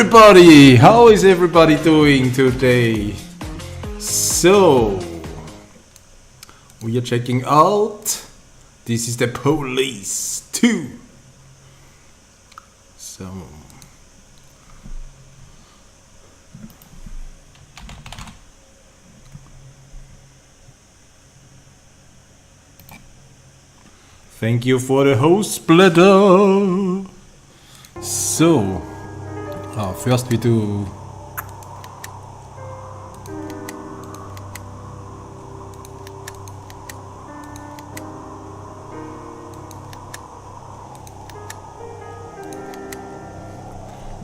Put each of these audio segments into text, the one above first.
everybody! How is everybody doing today? So, we are checking out. This is the Police 2. So, thank you for the host splitter. So, first we do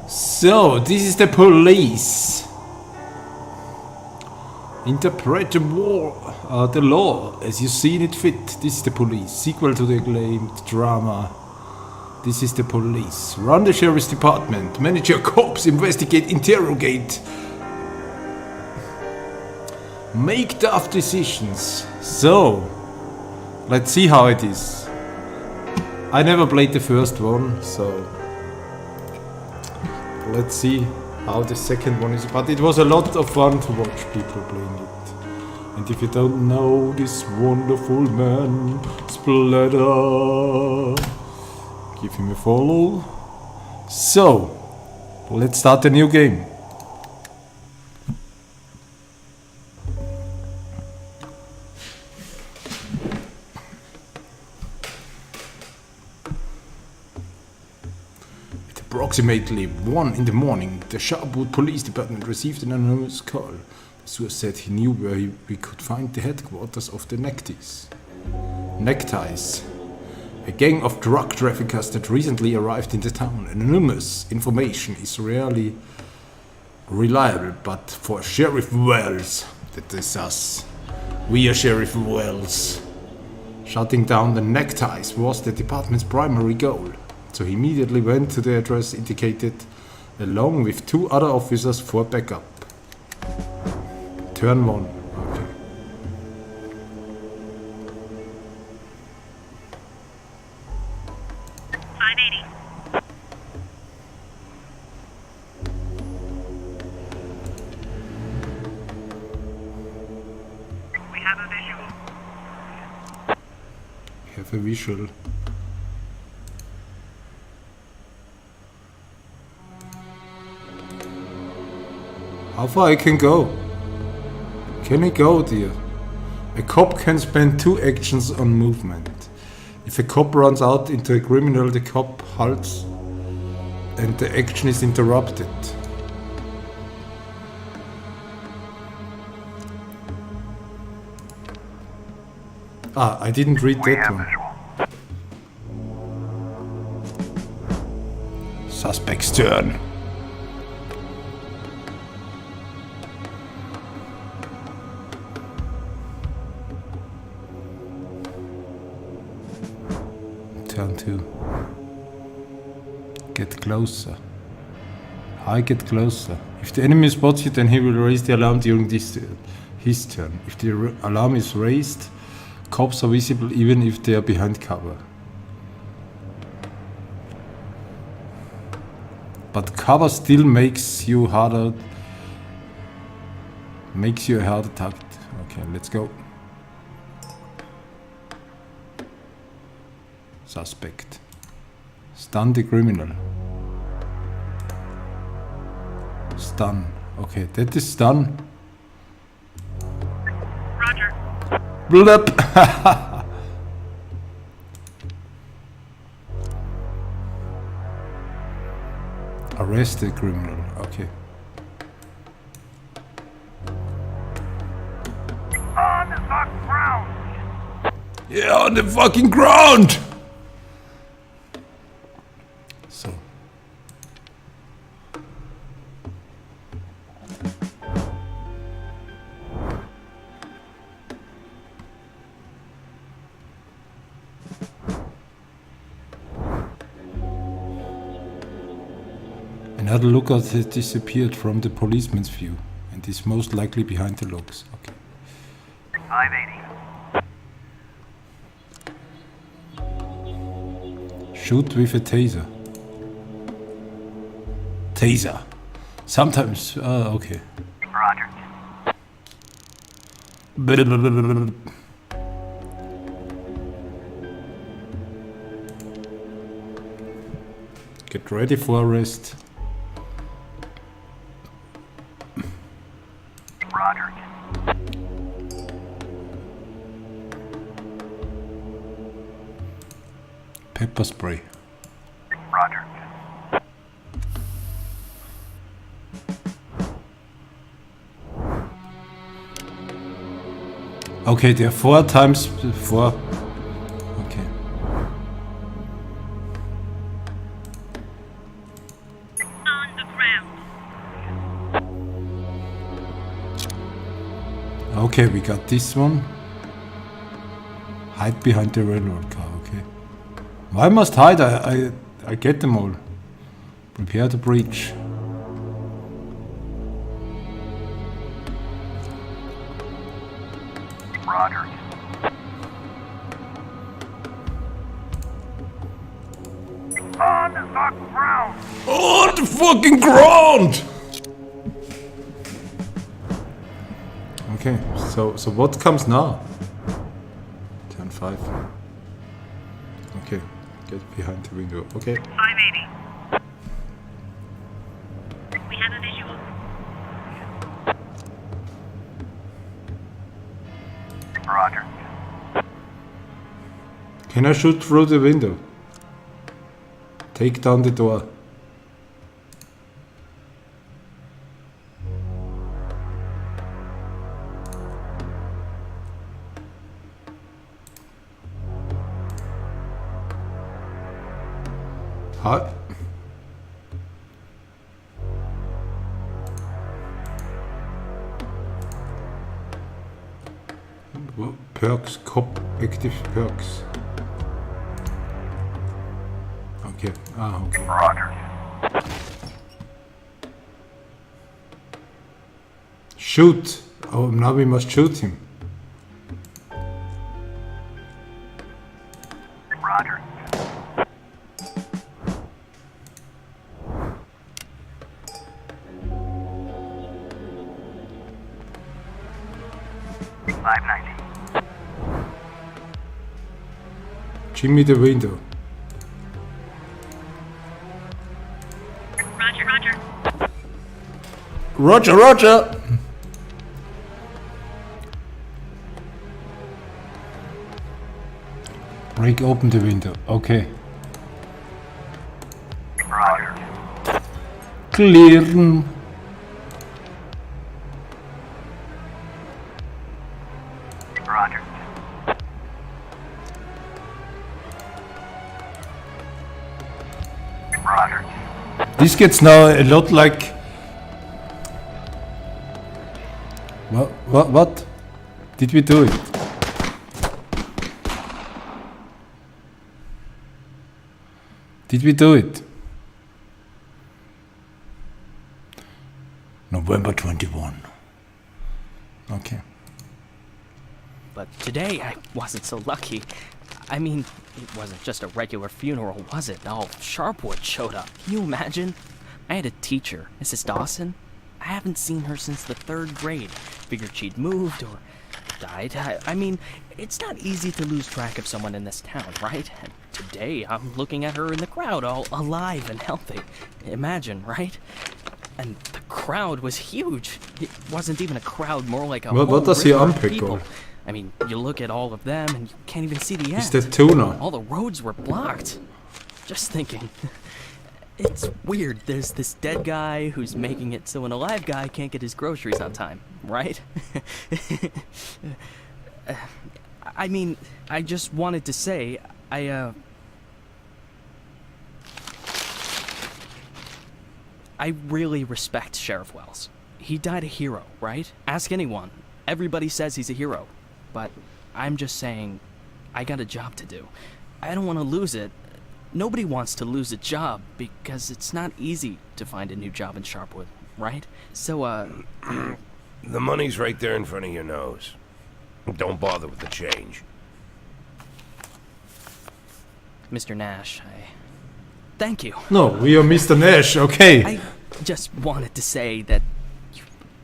so this is the Police. Interpret the law as you see it fit. This is the Police, sequel to the acclaimed drama. This is the Police. Run the sheriff's department. Manage your cops. Investigate, interrogate. Make tough decisions. So, let's see how it is. I never played the first one, so let's see how the second one is. But it was a lot of fun to watch people playing it. And if you don't know this wonderful man, Splatter, give him a follow. So, let's start a new game. At approximately 1 in the morning, the Sharpwood Police Department received an anonymous call. The source said he knew where we could find the headquarters of the Neckties. A gang of drug traffickers that recently arrived in the town. Anonymous information is rarely reliable, but for Sheriff Wells, that is us. We are Sheriff Wells. Shutting down the Neckties was the department's primary goal. So he immediately went to the address indicated, along with 2 other officers for backup. Turn 1. Have a visual. How far I can go? Can I go there? A cop can spend 2 actions on movement. If a cop runs out into a criminal, the cop halts and the action is interrupted. I didn't read that one. Suspect's turn. Turn 2. Get closer. I get closer. If the enemy spots you, then he will raise the alarm during his turn. If the alarm is raised, cops are visible even if they are behind cover. But cover still makes you a harder target. Okay, let's go. Suspect. Stun the criminal. Stun. Okay, that is stun. Blip. Arrest the criminal. Okay. On the ground. Yeah, on the fucking ground. So. Another lookout has disappeared from the policeman's view and is most likely behind the logs. Okay. 580. Shoot with a taser. Taser. Sometimes, okay. Roger. Get ready for arrest. Roger. Pepper spray. Roger. Okay, there are 4 times 4. Okay. On the ground. Okay, we got this one. Hide behind the railroad car, okay. Why must hide? I get them all. Prepare the breach. Roger. On the ground. On the fucking ground! Okay, so what comes now? Turn 5. Okay, get behind the window. Okay. 580. We have a visual. Roger. Can I shoot through the window? Take down the door. Hot. Perks, cop, active perks. Okay, okay. Roger. Shoot! Oh, now we must shoot him. Roger. Jimmy the window. Roger, roger. Roger, Roger! Break open the window. Okay. Roger. Clear. Roger. Roger. This gets now a lot like... What? Did we do it? Did we do it? November 21. Okay. But today I wasn't so lucky. I mean, it wasn't just a regular funeral, was it? All Sharpwood showed up. Can you imagine? I had a teacher, Mrs. Dawson. I haven't seen her since the 3rd grade. Figured she'd moved or died. I mean, it's not easy to lose track of someone in this town, right? And today I'm looking at her in the crowd, all alive and healthy. Imagine, right? And the crowd was huge. It wasn't even a crowd, more like a What whole does he river of unpick people. all? I mean, you look at all of them and you can't even see the end. Is that tuna? All the roads were blocked. Just thinking. It's weird. There's this dead guy who's making it so an alive guy can't get his groceries on time, right? I mean, I just wanted to say, I really respect Sheriff Wells. He died a hero, right? Ask anyone. Everybody says he's a hero. But I'm just saying, I got a job to do. I don't want to lose it. Nobody wants to lose a job because it's not easy to find a new job in Sharpwood, right? So, The money's right there in front of your nose. Don't bother with the change. Mr. Nash, thank you. No, we are Mr. Nash, okay. just wanted to say that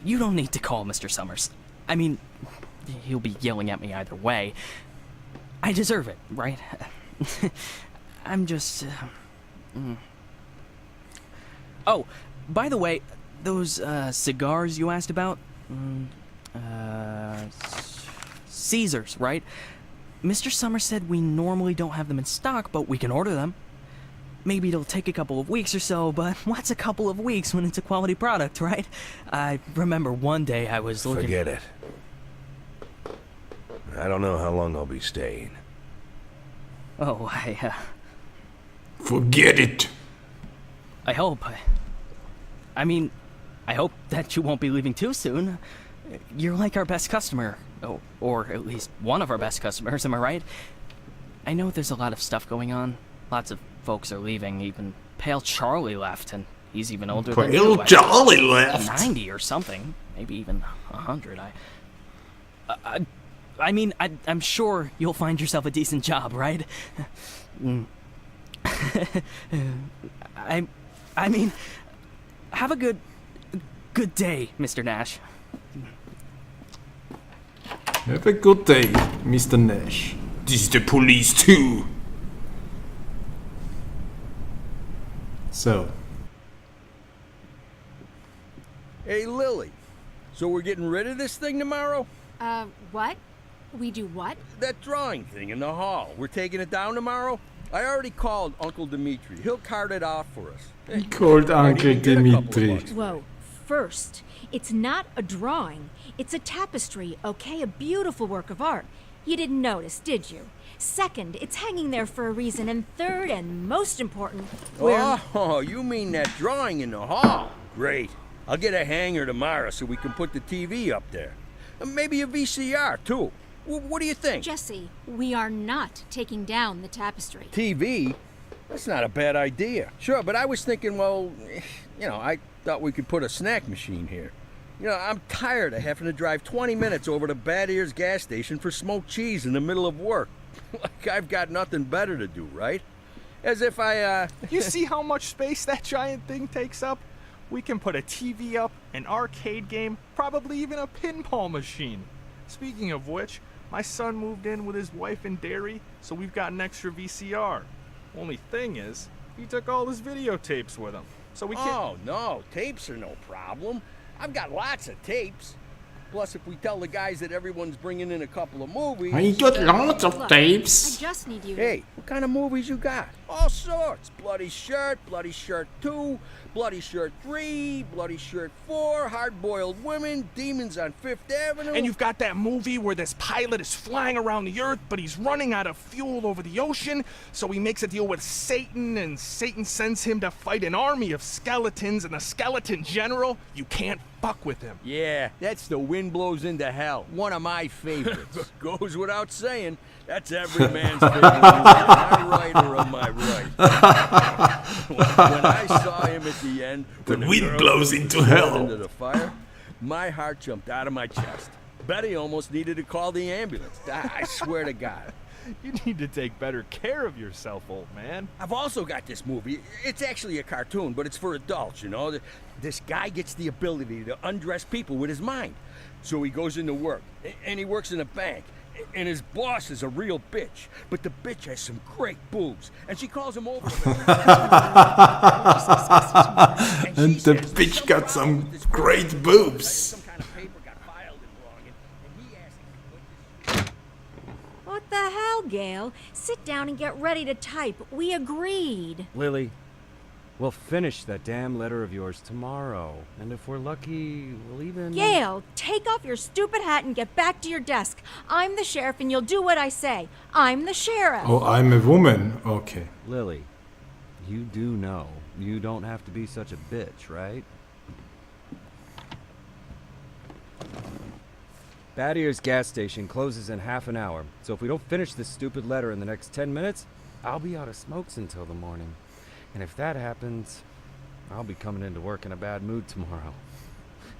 you don't need to call Mr. Summers. I mean, he'll be yelling at me either way. I deserve it, right? I'm just... Oh, by the way, those cigars you asked about? Caesars, right? Mr. Summers said we normally don't have them in stock, but we can order them. Maybe it'll take a couple of weeks or so, but what's a couple of weeks when it's a quality product, right? I remember one day I was looking... Forget it. I don't know how long I'll be staying. Oh, Forget it. I hope. I mean, I hope that you won't be leaving too soon. You're like our best customer. Oh, or at least one of our best customers, am I right? I know there's a lot of stuff going on. Lots of folks are leaving. Even Pale Charlie left, and he's even older than you. Pale Charlie left. 90 or something. Maybe even 100. I mean, I'm sure you'll find yourself a decent job, right? I mean, have a good day, Mr. Nash. Have a good day, Mr. Nash. This is the police too. So. Hey, Lily. So we're getting rid of this thing tomorrow? What? We do what? That drawing thing in the hall. We're taking it down tomorrow? I already called Uncle Dimitri. He'll cart it off for us. He called Uncle Dimitri. Whoa. First, it's not a drawing. It's a tapestry, okay? A beautiful work of art. You didn't notice, did you? Second, it's hanging there for a reason. And third, and most important, Oh, you mean that drawing in the hall? Great. I'll get a hanger tomorrow so we can put the TV up there. And maybe a VCR, too. What do you think? Jesse, we are not taking down the tapestry. TV? That's not a bad idea. Sure, but I was thinking, well, I thought we could put a snack machine here. I'm tired of having to drive 20 minutes over to Bad Ears gas station for smoked cheese in the middle of work. Like I've got nothing better to do, right? As if I, You see how much space that giant thing takes up? We can put a TV up, an arcade game, probably even a pinball machine. Speaking of which, my son moved in with his wife and dairy, so we've got an extra VCR. Only thing is, he took all his videotapes with him, so we can't... Oh, no, tapes are no problem. I've got lots of tapes. Plus, if we tell the guys that everyone's bringing in a couple of movies... I got lots of Look, tapes. I just need you to... Hey, what kind of movies you got? All sorts. Bloody Shirt 2, Bloody Shirt 3, Bloody Shirt 4, Hard-Boiled Women, Demons on Fifth Avenue... And you've got that movie where this pilot is flying around the Earth, but he's running out of fuel over the ocean, so he makes a deal with Satan, and Satan sends him to fight an army of skeletons, and the skeleton general, you can't fuck with him. Yeah, that's The Wind Blows into Hell. One of my favorites. Goes without saying, that's every man's favorite movie. Am I right or am I right? When I saw him at the end, The when wind girl blows was into thrown hell. into the fire, my heart jumped out of my chest. Betty almost needed to call the ambulance. I swear to God. You need to take better care of yourself, old man. I've also got this movie. It's actually a cartoon, but it's for adults, This guy gets the ability to undress people with his mind. So he goes into work, and he works in a bank, and his boss is a real bitch. But the bitch has some great boobs, and she calls him over. And the bitch got some great boobs. Some kind of paper got filed in wrong, and he asked him to put this... What the hell, Gail? Sit down and get ready to type. We agreed. Lily, we'll finish that damn letter of yours tomorrow. And if we're lucky, we'll even... Gail, take off your stupid hat and get back to your desk. I'm the sheriff and you'll do what I say. I'm the sheriff. Oh, I'm a woman. Okay. Lily, you do know you don't have to be such a bitch, right? Bad Ears gas station closes in half an hour, so if we don't finish this stupid letter in the next 10 minutes, I'll be out of smokes until the morning. And if that happens, I'll be coming into work in a bad mood tomorrow.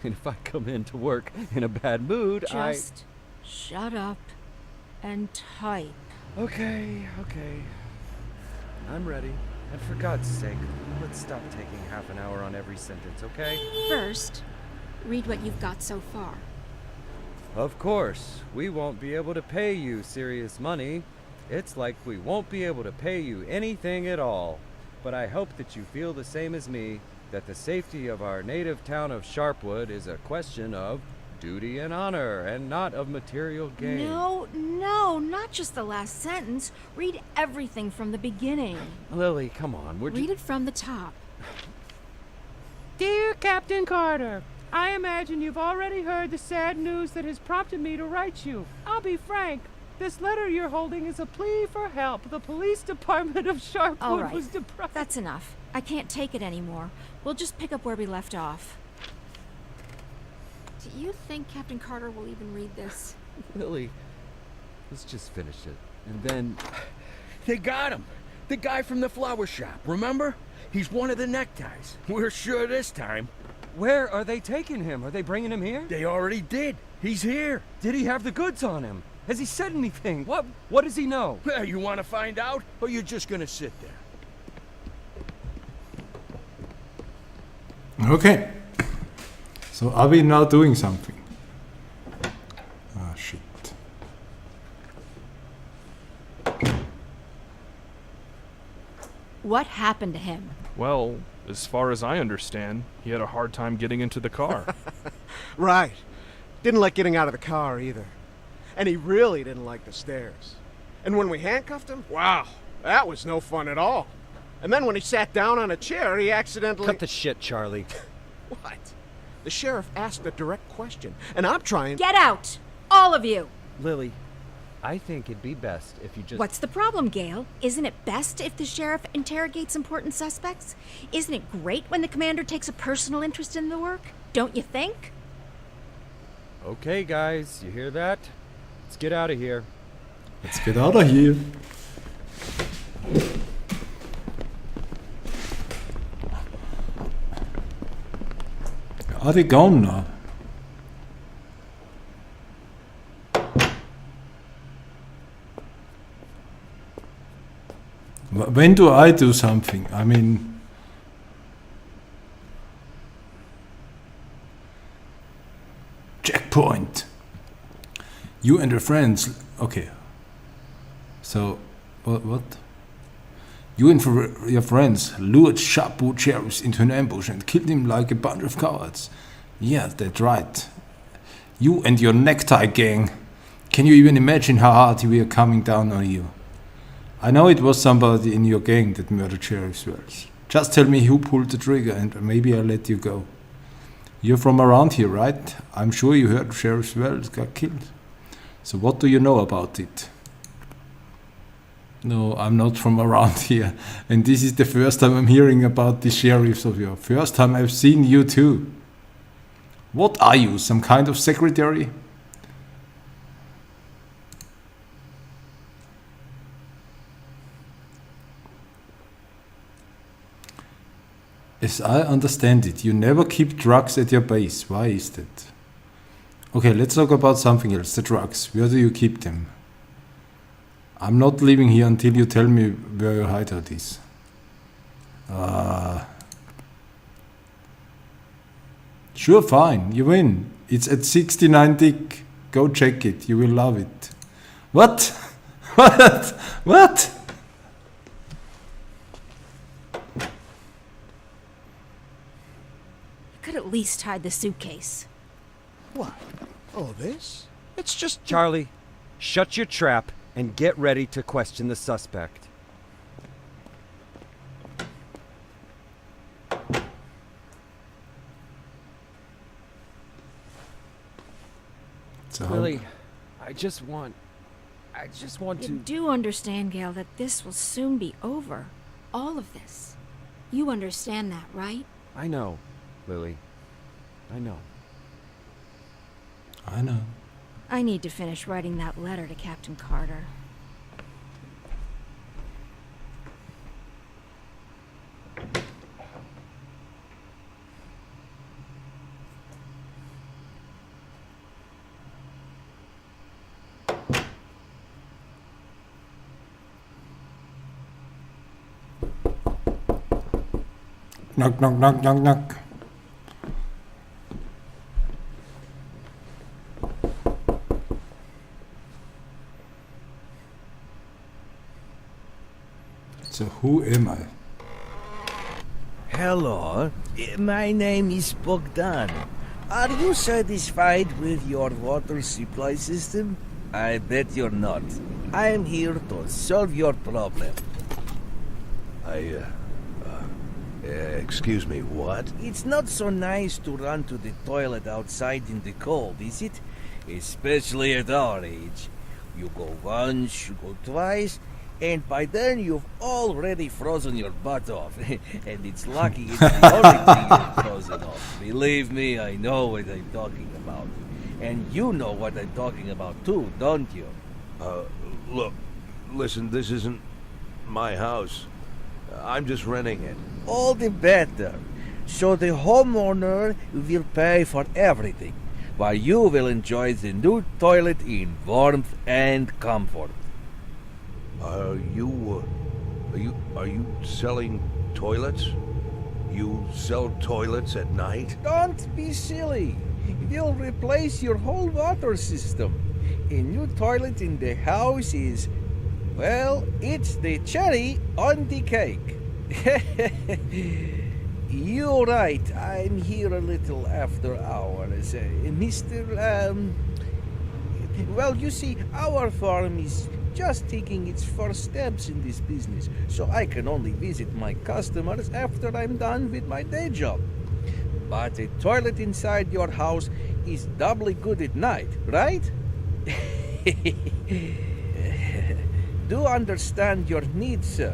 And if I come into work in a bad mood, Just shut up and type. Okay. I'm ready. And for God's sake, let's stop taking half an hour on every sentence, okay? First, read what you've got so far. Of course, we won't be able to pay you serious money. It's like we won't be able to pay you anything at all. But I hope that you feel the same as me, that the safety of our native town of Sharpwood is a question of duty and honor, and not of material gain. No, not just the last sentence. Read everything from the beginning. Lily, come on, Read it from the top. Dear Captain Carter, I imagine you've already heard the sad news that has prompted me to write you. I'll be frank. This letter you're holding is a plea for help. The police department of Sharpwood All right, was deprived. that's enough. I can't take it anymore. We'll just pick up where we left off. Do you think Captain Carter will even read this? Lily, let's just finish it. And then... They got him. The guy from the flower shop, remember? He's one of the neckties. We're sure this time. Where are they taking him? Are they bringing him here? They already did. He's here. Did he have the goods on him? Has he said anything? What does he know? You want to find out, or you're just gonna sit there? Okay. So are we now doing something? Ah, shit. What happened to him? Well, as far as I understand, he had a hard time getting into the car. Right. Didn't like getting out of the car either. And he really didn't like the stairs. And when we handcuffed him, wow, that was no fun at all. And then when he sat down on a chair, he accidentally... Cut the shit, Charlie. What? The sheriff asked a direct question, and I'm trying... Get out! All of you! Lily, I think it'd be best if you just... What's the problem, Gale? Isn't it best if the sheriff interrogates important suspects? Isn't it great when the commander takes a personal interest in the work? Don't you think? Okay, guys, you hear that? Let's get out of here. Let's get out of here. Are they gone now? When do I do something? I mean... Checkpoint. You and your friends... Okay. So, what? You and your friends lured Sharpwood sheriffs into an ambush and killed him like a bunch of cowards. Yeah, that's right. You and your necktie gang. Can you even imagine how hard we are coming down on you? I know it was somebody in your gang that murdered Sheriff Wells. Just tell me who pulled the trigger and maybe I'll let you go. You're from around here, right? I'm sure you heard Sheriff Wells got killed. So what do you know about it? No, I'm not from around here. And this is the first time I'm hearing about the sheriffs of your. First time I've seen you too. What are you, some kind of secretary? As I understand it, you never keep drugs at your base. Why is that? Okay, let's talk about something else. The drugs. Where do you keep them? I'm not leaving here until you tell me where your hideout is. Sure, fine. You win. It's at 69 Dick. Go check it. You will love it. What? What? What? Could at least hide the suitcase. What? All this? It's just... Charlie, shut your trap and get ready to question the suspect. So Lily, I just want You to... do understand, Gale, that this will soon be over. All of this. You understand that, right? I know, Lily. I know. I know. I need to finish writing that letter to Captain Carter. Knock, knock, knock, knock, knock. So who am I? Hello, my name is Bogdan. Are you satisfied with your water supply system? I bet you're not. I am here to solve your problem. Excuse me, what? It's not so nice to run to the toilet outside in the cold, is it? Especially at our age. You go once, you go twice, and by then you've already frozen your butt off. And it's lucky it's the only thing you've frozen off. Believe me, I know what I'm talking about. And you know what I'm talking about too, don't you? Look, listen, this isn't my house. I'm just renting it. All the better. So the homeowner will pay for everything, while you will enjoy the new toilet in warmth and comfort. Are you selling toilets? You sell toilets at night? Don't be silly. We'll replace your whole water system. A new toilet in the house is, well, it's the cherry on the cake. You're right, I'm here a little after hours. Well, you see, our farm is just taking its first steps in this business, so I can only visit my customers after I'm done with my day job. But a toilet inside your house is doubly good at night, right? Do understand your needs, sir.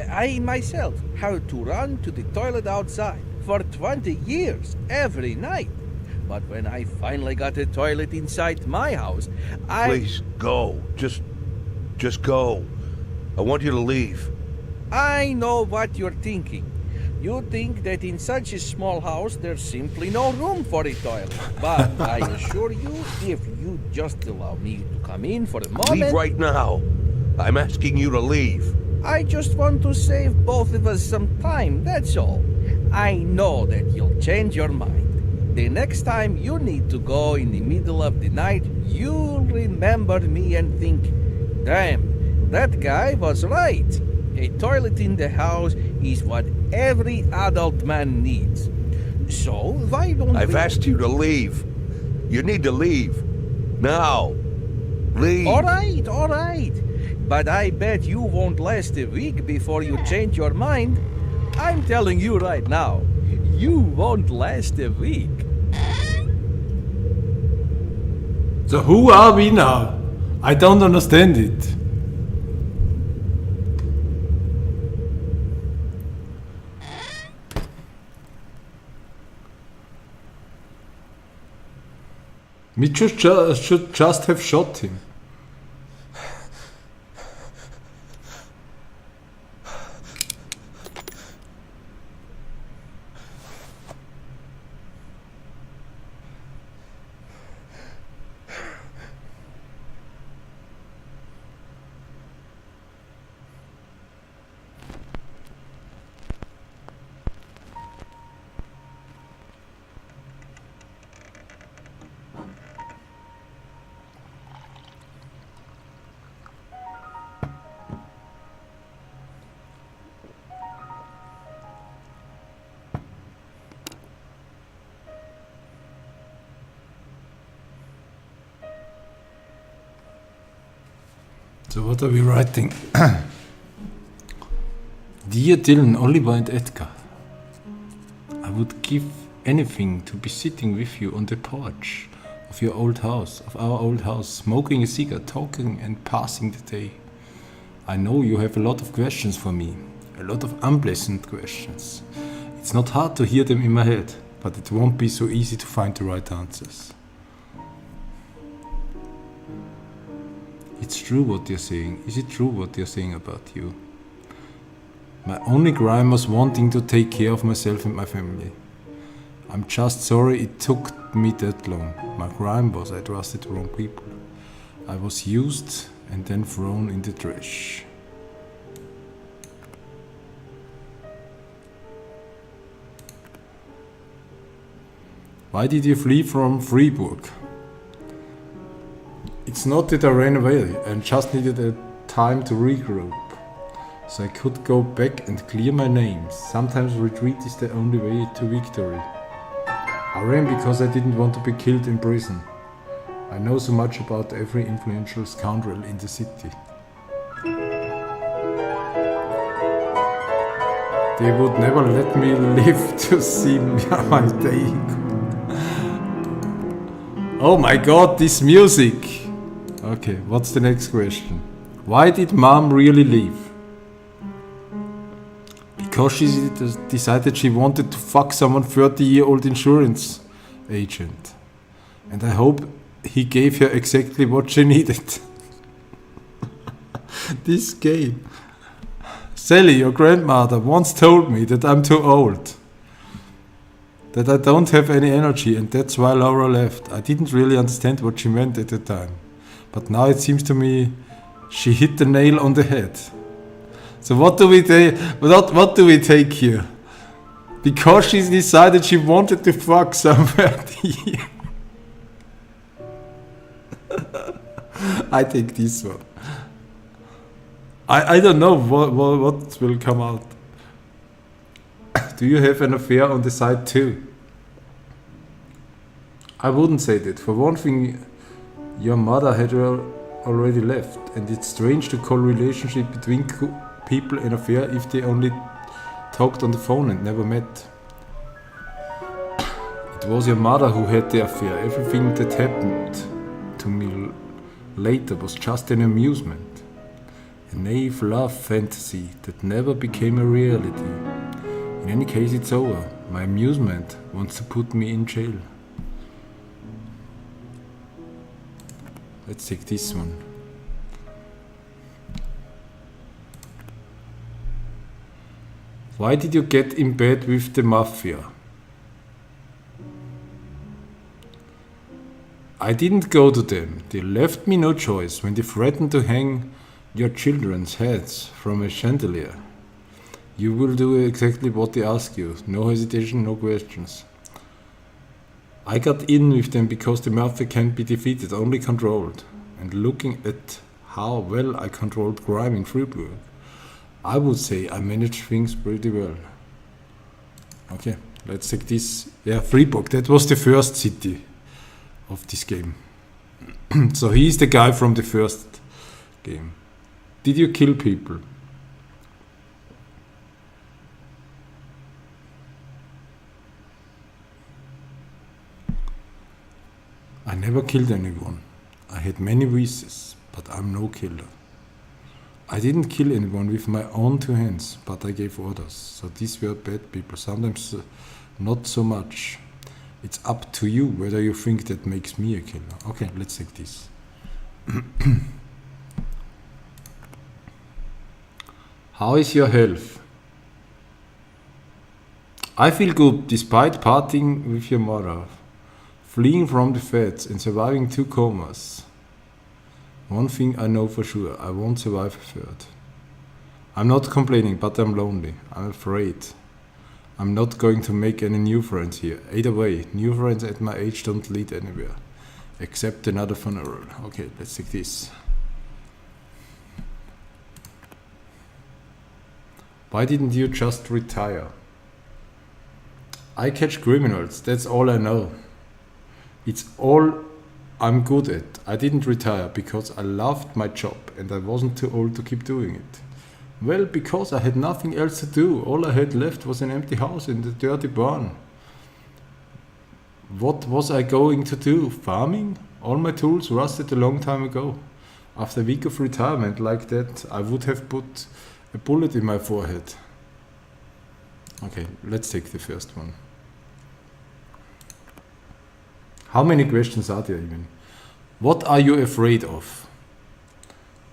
I myself had to run to the toilet outside for 20 years, every night. But when I finally got a toilet inside my house, Please, go. Just go. I want you to leave. I know what you're thinking. You think that in such a small house there's simply no room for a toilet. But I assure you, if you just allow me to come in for a moment... Leave right now. I'm asking you to leave. I just want to save both of us some time, that's all. I know that you'll change your mind. The next time you need to go in the middle of the night, you'll remember me and think, damn, that guy was right. A toilet in the house is what every adult man needs. So, why don't I've asked you to leave. You need to leave. Now. Leave. All right. But I bet you won't last a week before you change your mind. I'm telling you right now, you won't last a week. So who are we now? I don't understand it. We should just have shot him. So what are we writing? Dear Dylan, Oliver and Edgar, I would give anything to be sitting with you on the porch of your old house, of our old house, smoking a cigarette, talking and passing the day. I know you have a lot of questions for me, a lot of unpleasant questions. It's not hard to hear them in my head, but it won't be so easy to find the right answers. It's true what they're saying. Is it true what they're saying about you? My only crime was wanting to take care of myself and my family. I'm just sorry it took me that long. My crime was I trusted the wrong people. I was used and then thrown in the trash. Why did you flee from Freiburg? It's not that I ran away, I just needed a time to regroup. So I could go back and clear my name. Sometimes retreat is the only way to victory. I ran because I didn't want to be killed in prison. I know so much about every influential scoundrel in the city. They would never let me live to see my day. Oh my god, this music! Okay, what's the next question? Why did Mom really leave? Because she decided she wanted to fuck someone 30-year-old insurance agent. And I hope he gave her exactly what she needed. This game. Sally, your grandmother, once told me that I'm too old. That I don't have any energy, and that's why Laura left. I didn't really understand what she meant at the time. But now it seems to me she hit the nail on the head. So what do we take here? Because she decided she wanted to fuck somebody. I take this one. I don't know what will come out. Do you have an affair on the side too? I wouldn't say that. For one thing, your mother had already left, and it's strange to call relationship between people an affair if they only talked on the phone and never met. It was your mother who had the affair. Everything that happened to me later was just an amusement. A naive love fantasy that never became a reality. In any case, it's over. My amusement wants to put me in jail. Let's take this one. Why did you get in bed with the mafia? I didn't go to them. They left me no choice when they threatened to hang your children's heads from a chandelier. You will do exactly what they ask you. No hesitation, no questions. I got in with them because the mafia can't be defeated, only controlled. And looking at how well I controlled crime in Freiburg, I would say I managed things pretty well. Okay, let's take this. Yeah, Freiburg, that was the first city of this game. So he's the guy from the first game. Did you kill people? I never killed anyone. I had many wishes, but I'm no killer. I didn't kill anyone with my own two hands, but I gave orders. So these were bad people, sometimes not so much. It's up to you whether you think that makes me a killer. Okay, let's take this. How is your health? I feel good despite parting with your mother, fleeing from the feds and surviving 2 comas. One thing I know for sure, I won't survive a third. I'm not complaining, but I'm lonely. I'm afraid. I'm not going to make any new friends here. Either way, new friends at my age don't lead anywhere. Except another funeral. Okay, let's take this. Why didn't you just retire? I catch criminals, that's all I know. It's all I'm good at. I didn't retire because I loved my job and I wasn't too old to keep doing it. Well, because I had nothing else to do. All I had left was an empty house in the dirty barn. What was I going to do? Farming? All my tools rusted a long time ago. After a week of retirement like that, I would have put a bullet in my forehead. Okay, let's take the first one. How many questions are there even? What are you afraid of?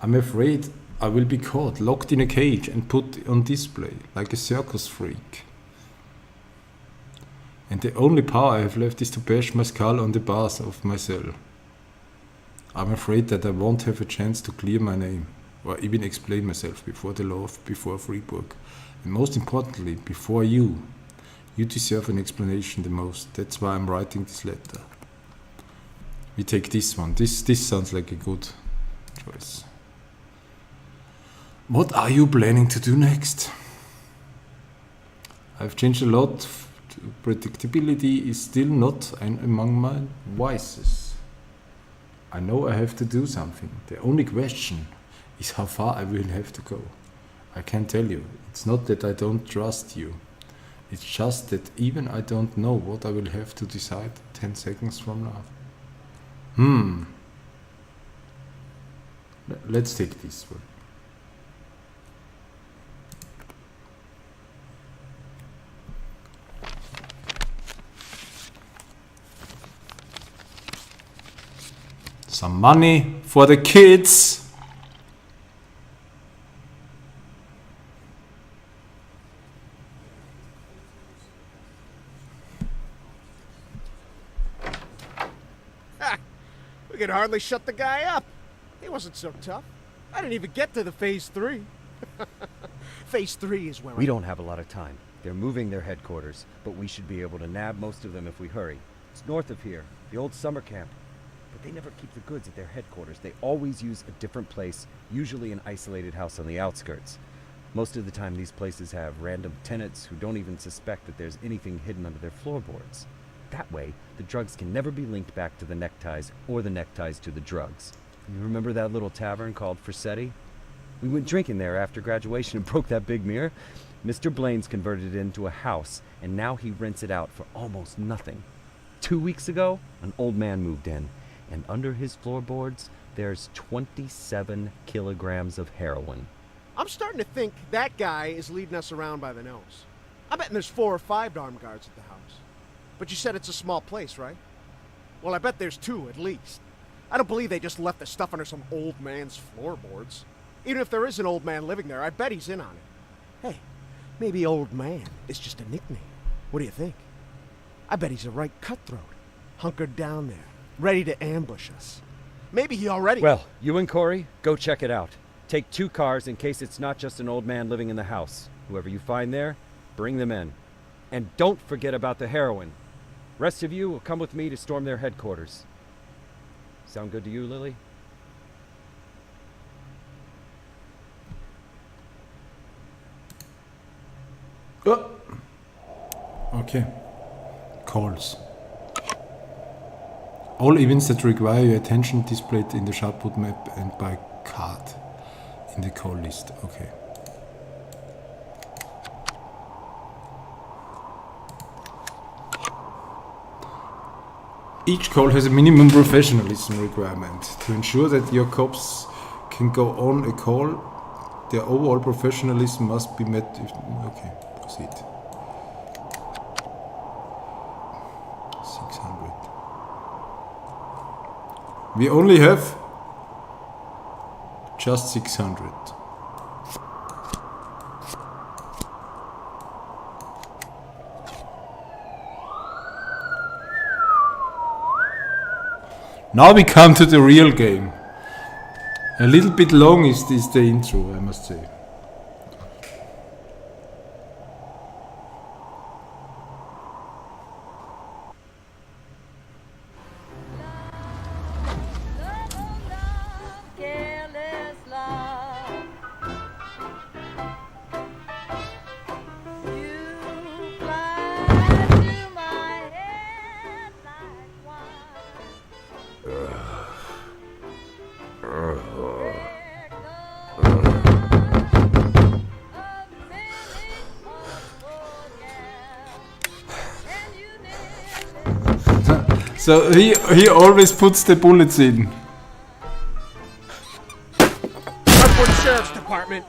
I'm afraid I will be caught, locked in a cage and put on display, like a circus freak. And the only power I have left is to bash my skull on the bars of my cell. I'm afraid that I won't have a chance to clear my name, or even explain myself before the law, before Freiburg. And most importantly, before you. You deserve an explanation the most. That's why I'm writing this letter. We take this one. This sounds like a good choice. What are you planning to do next? I've changed a lot. Predictability is still not among my vices. I know I have to do something. The only question is how far I will have to go. I can tell you. It's not that I don't trust you. It's just that even I don't know what I will have to decide 10 seconds from now. Let's take this one. Some money for the kids. We could hardly shut the guy up. He wasn't so tough. I didn't even get to the Phase 3. Phase 3 is where We don't have a lot of time. They're moving their headquarters, but we should be able to nab most of them if we hurry. It's north of here, the old summer camp. But they never keep the goods at their headquarters. They always use a different place, usually an isolated house on the outskirts. Most of the time these places have random tenants who don't even suspect that there's anything hidden under their floorboards. That way, the drugs can never be linked back to the neckties or the neckties to the drugs. You remember that little tavern called Frissetti? We went drinking there after graduation and broke that big mirror. Mr. Blaine's converted it into a house, and now he rents it out for almost nothing. 2 weeks ago, an old man moved in, and under his floorboards, there's 27 kilograms of heroin. I'm starting to think that guy is leading us around by the nose. I bet there's 4 or 5 armed guards at the house. But you said it's a small place, right? Well, I bet there's 2 at least. I don't believe they just left the stuff under some old man's floorboards. Even if there is an old man living there, I bet he's in on it. Hey, maybe old man is just a nickname. What do you think? I bet he's a right cutthroat, hunkered down there, ready to ambush us. Maybe he already... Well, you and Corey, go check it out. Take 2 cars in case it's not just an old man living in the house. Whoever you find there, bring them in. And don't forget about the heroin. Rest of you will come with me to storm their headquarters. Sound good to you, Lily? Okay. Calls. All events that require your attention displayed in the sharpwood map and by card in the call list. Okay. Each call has a minimum professionalism requirement. To ensure that your cops can go on a call, their overall professionalism must be met. Okay, proceed. 600. We only have just 600. Now we come to the real game. A little bit long is the intro, I must say. So he always puts the bullets in. Hartford Sheriff's Department.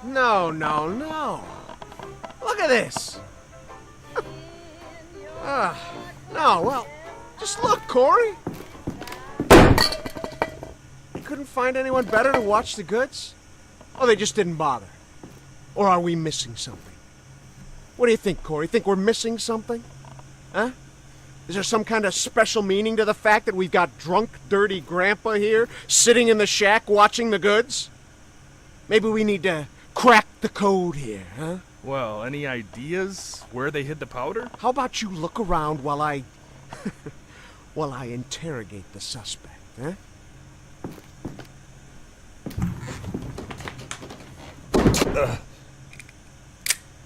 No. Look at this. No, well, just look, Corey. You couldn't find anyone better to watch the goods? Or they just didn't bother? Or are we missing something? What do you think, Corey? Think we're missing something? Huh? Is there some kind of special meaning to the fact that we've got drunk, dirty grandpa here, sitting in the shack watching the goods? Maybe we need to crack the code here, huh? Well, any ideas where they hid the powder? How about you look around while I... while I interrogate the suspect, huh?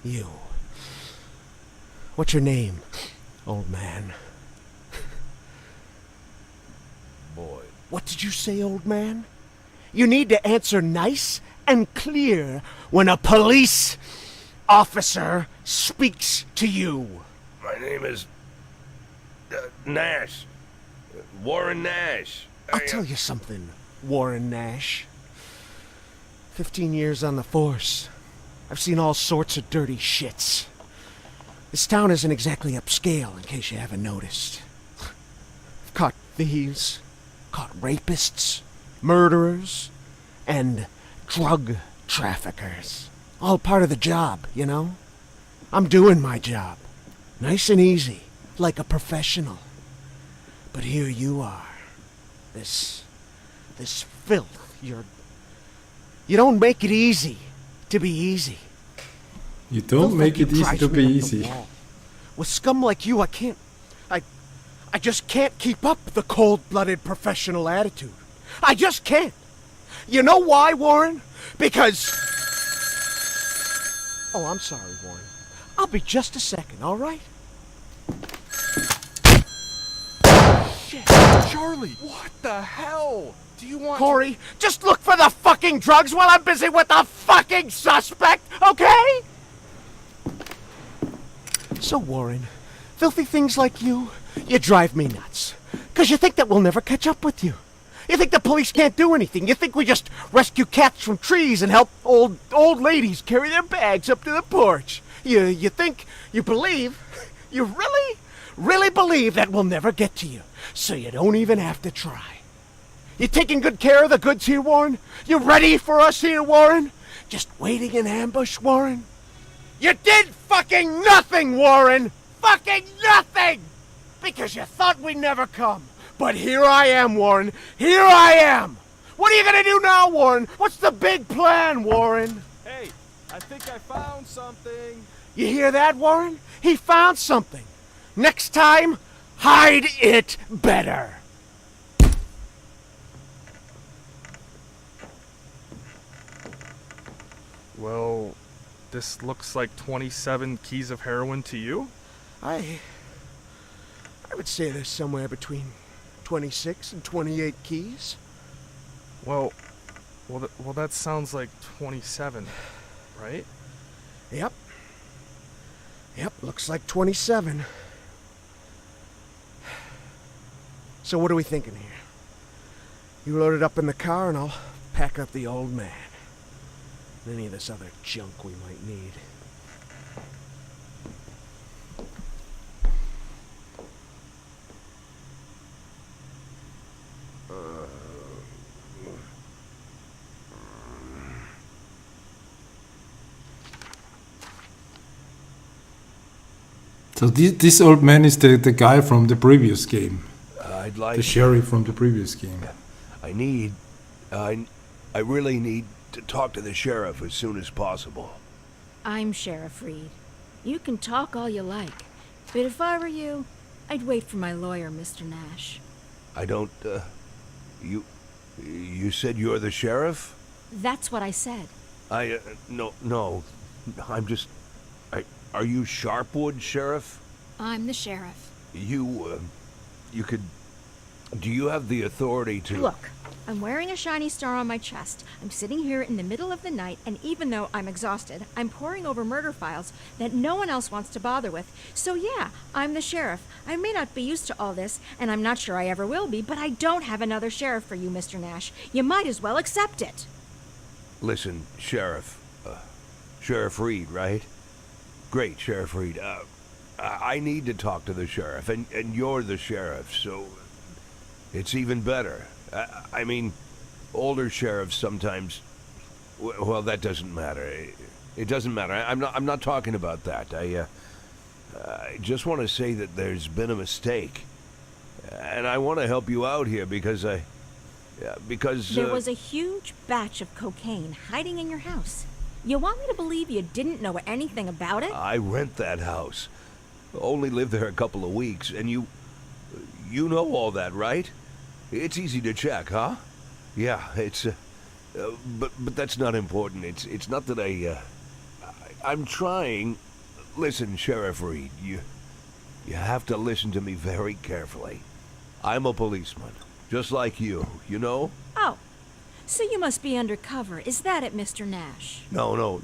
You. What's your name, old man? Boy. What did you say, old man? You need to answer nice and clear when a police officer speaks to you. My name is... Nash. Warren Nash. I'll tell you something, Warren Nash. 15 years on the force. I've seen all sorts of dirty shits. This town isn't exactly upscale, in case you haven't noticed. I've caught thieves, caught rapists, murderers, and drug traffickers. All part of the job, you know? I'm doing my job. Nice and easy, like a professional. But here you are. This filth. You don't make it easy to be easy. You don't make it easy to be easy. With scum like you, I just can't keep up the cold-blooded professional attitude. I just can't. You know why, Warren? Because... Oh, I'm sorry, Warren. I'll be just a second, all right? Shit, Charlie, what the hell? Do you want... Corey, just look for the fucking drugs while I'm busy with the fucking suspect, okay? So, Warren, filthy things like you drive me nuts. 'Cause you think that we'll never catch up with you. You think the police can't do anything. You think we just rescue cats from trees and help old ladies carry their bags up to the porch. You think, you believe, you really believe that we'll never get to you. So you don't even have to try. You taking good care of the goods here, Warren? You ready for us here, Warren? Just waiting in ambush, Warren? You did fucking nothing, Warren! Fucking nothing! Because you thought we'd never come. But here I am, Warren. Here I am! What are you gonna do now, Warren? What's the big plan, Warren? Hey, I think I found something. You hear that, Warren? He found something. Next time, hide it better. Well, this looks like 27 keys of heroin to you? I would say there's somewhere between 26 and 28 keys. Well, that sounds like 27, right? Yep. Yep, looks like 27. So what are we thinking here? You load it up in the car and I'll pack up the old man. And any of this other junk we might need. So this old man is the guy from the previous game. I'd like... The sheriff from the previous game. I really need to talk to the sheriff as soon as possible. I'm Sheriff Reed. You can talk all you like, but if I were you, I'd wait for my lawyer, Mr. Nash. I don't, You said you're the sheriff? That's what I said. No. I'm just... Are you Sharpwood, Sheriff? I'm the sheriff. You could... Do you have the authority to... Look, I'm wearing a shiny star on my chest. I'm sitting here in the middle of the night, and even though I'm exhausted, I'm poring over murder files that no one else wants to bother with. So yeah, I'm the sheriff. I may not be used to all this, and I'm not sure I ever will be, but I don't have another sheriff for you, Mr. Nash. You might as well accept it. Listen, Sheriff. Sheriff Reed, right? Great, Sheriff Reed. I need to talk to the sheriff, and you're the sheriff, so it's even better. I mean, older sheriffs sometimes... Well, that doesn't matter. It doesn't matter. I'm not talking about that. I just want to say that there's been a mistake, and I want to help you out here because there was a huge batch of cocaine hiding in your house. You want me to believe you didn't know anything about it? I rent that house. Only lived there a couple of weeks, and you know all that, right? It's easy to check, huh? Yeah, it's, but that's not important. It's not that I'm trying. Listen, Sheriff Reed, you have to listen to me very carefully. I'm a policeman, just like you know? Oh, so you must be undercover. Is that it, Mr. Nash? No,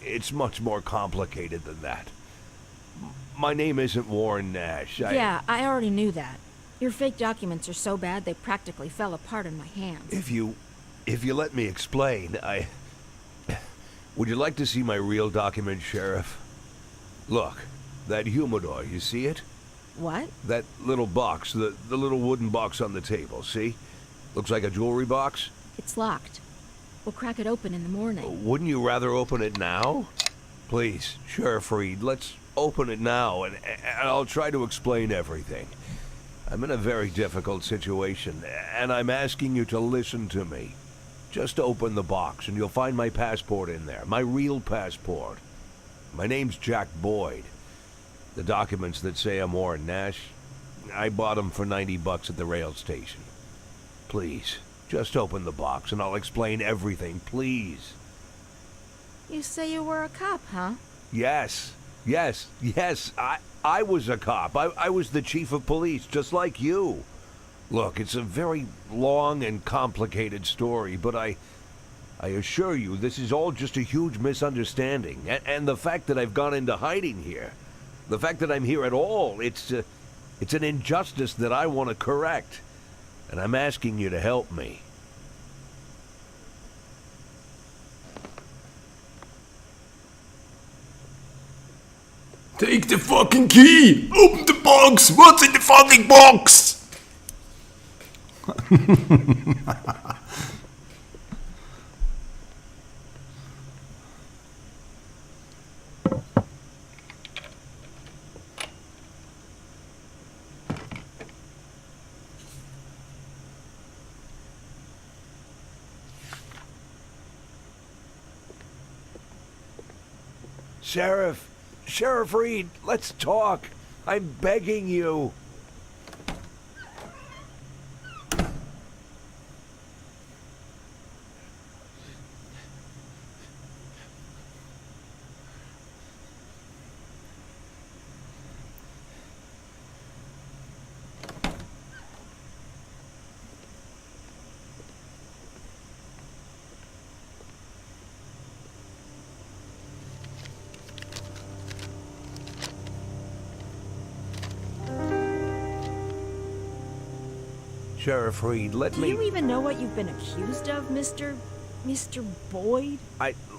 it's much more complicated than that. My name isn't Warren Nash. Yeah, I already knew that. Your fake documents are so bad they practically fell apart in my hands. If you let me explain, would you like to see my real document, Sheriff? Look, that humidor, you see it? What? That little box, the little wooden box on the table, see? Looks like a jewelry box. It's locked. We'll crack it open in the morning. Wouldn't you rather open it now? Please, Sheriff Reed, let's open it now, and I'll try to explain everything. I'm in a very difficult situation, and I'm asking you to listen to me. Just open the box, and you'll find my passport in there, my real passport. My name's Jack Boyd. The documents that say I'm Warren Nash, I bought them for $90 at the rail station. Please, just open the box, and I'll explain everything, please. You say you were a cop, huh? Yes. I was a cop. I was the chief of police, just like you. Look, it's a very long and complicated story, but I assure you this is all just a huge misunderstanding. And the fact that I've gone into hiding here, the fact that I'm here at all, it's an injustice that I want to correct. And I'm asking you to help me. Take the fucking key! Open the box! What's in the fucking box? Sheriff Reed, let's talk. I'm begging you. Sheriff Reed, let me... Do you even know what you've been accused of, Mr. Boyd?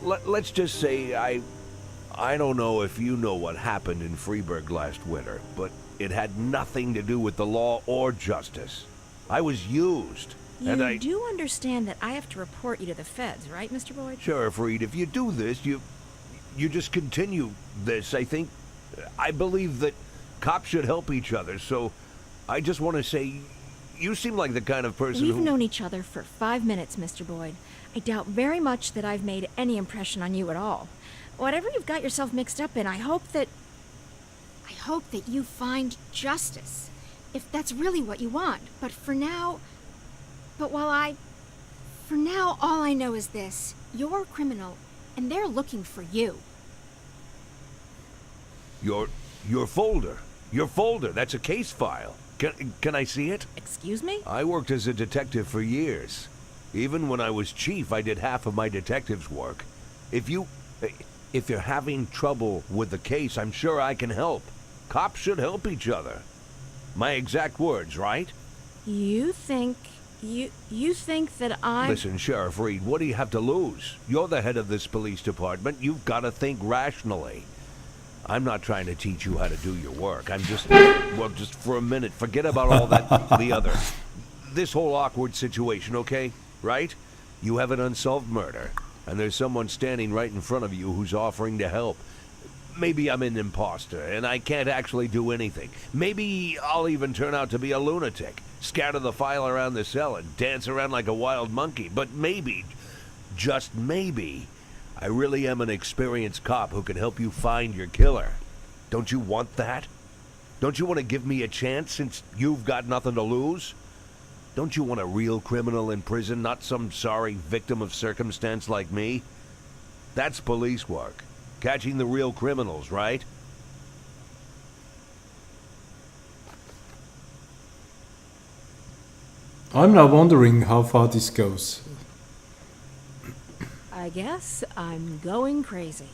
Let's just say I don't know if you know what happened in Freeburg last winter, but it had nothing to do with the law or justice. I was used. You do understand that I have to report you to the feds, right, Mr. Boyd? Sheriff Reed, if you do this, you just continue this. I believe that cops should help each other, so I just want to say... You seem like the kind of person We've known each other for 5 minutes, Mr. Boyd. I doubt very much that I've made any impression on you at all. Whatever you've got yourself mixed up in, I hope that you find justice. If that's really what you want. But for now, all I know is this. You're a criminal, and they're looking for you. Your folder. Your folder. That's a case file. Can I see it? Excuse me? I worked as a detective for years. Even when I was chief, I did half of my detective's work. If you're having trouble with the case, I'm sure I can help. Cops should help each other. My exact words, right? You think that I... Listen, Sheriff Reed, what do you have to lose? You're the head of this police department. You've got to think rationally. I'm not trying to teach you how to do your work. I'm just... Well, just for a minute, forget about all that... This whole awkward situation, okay? Right? You have an unsolved murder, and there's someone standing right in front of you who's offering to help. Maybe I'm an imposter, and I can't actually do anything. Maybe I'll even turn out to be a lunatic, scatter the file around the cell and dance around like a wild monkey. But maybe, just maybe, I really am an experienced cop who can help you find your killer. Don't you want that? Don't you want to give me a chance since you've got nothing to lose? Don't you want a real criminal in prison, not some sorry victim of circumstance like me? That's police work. Catching the real criminals, right? I'm now wondering how far this goes. I guess I'm going crazy.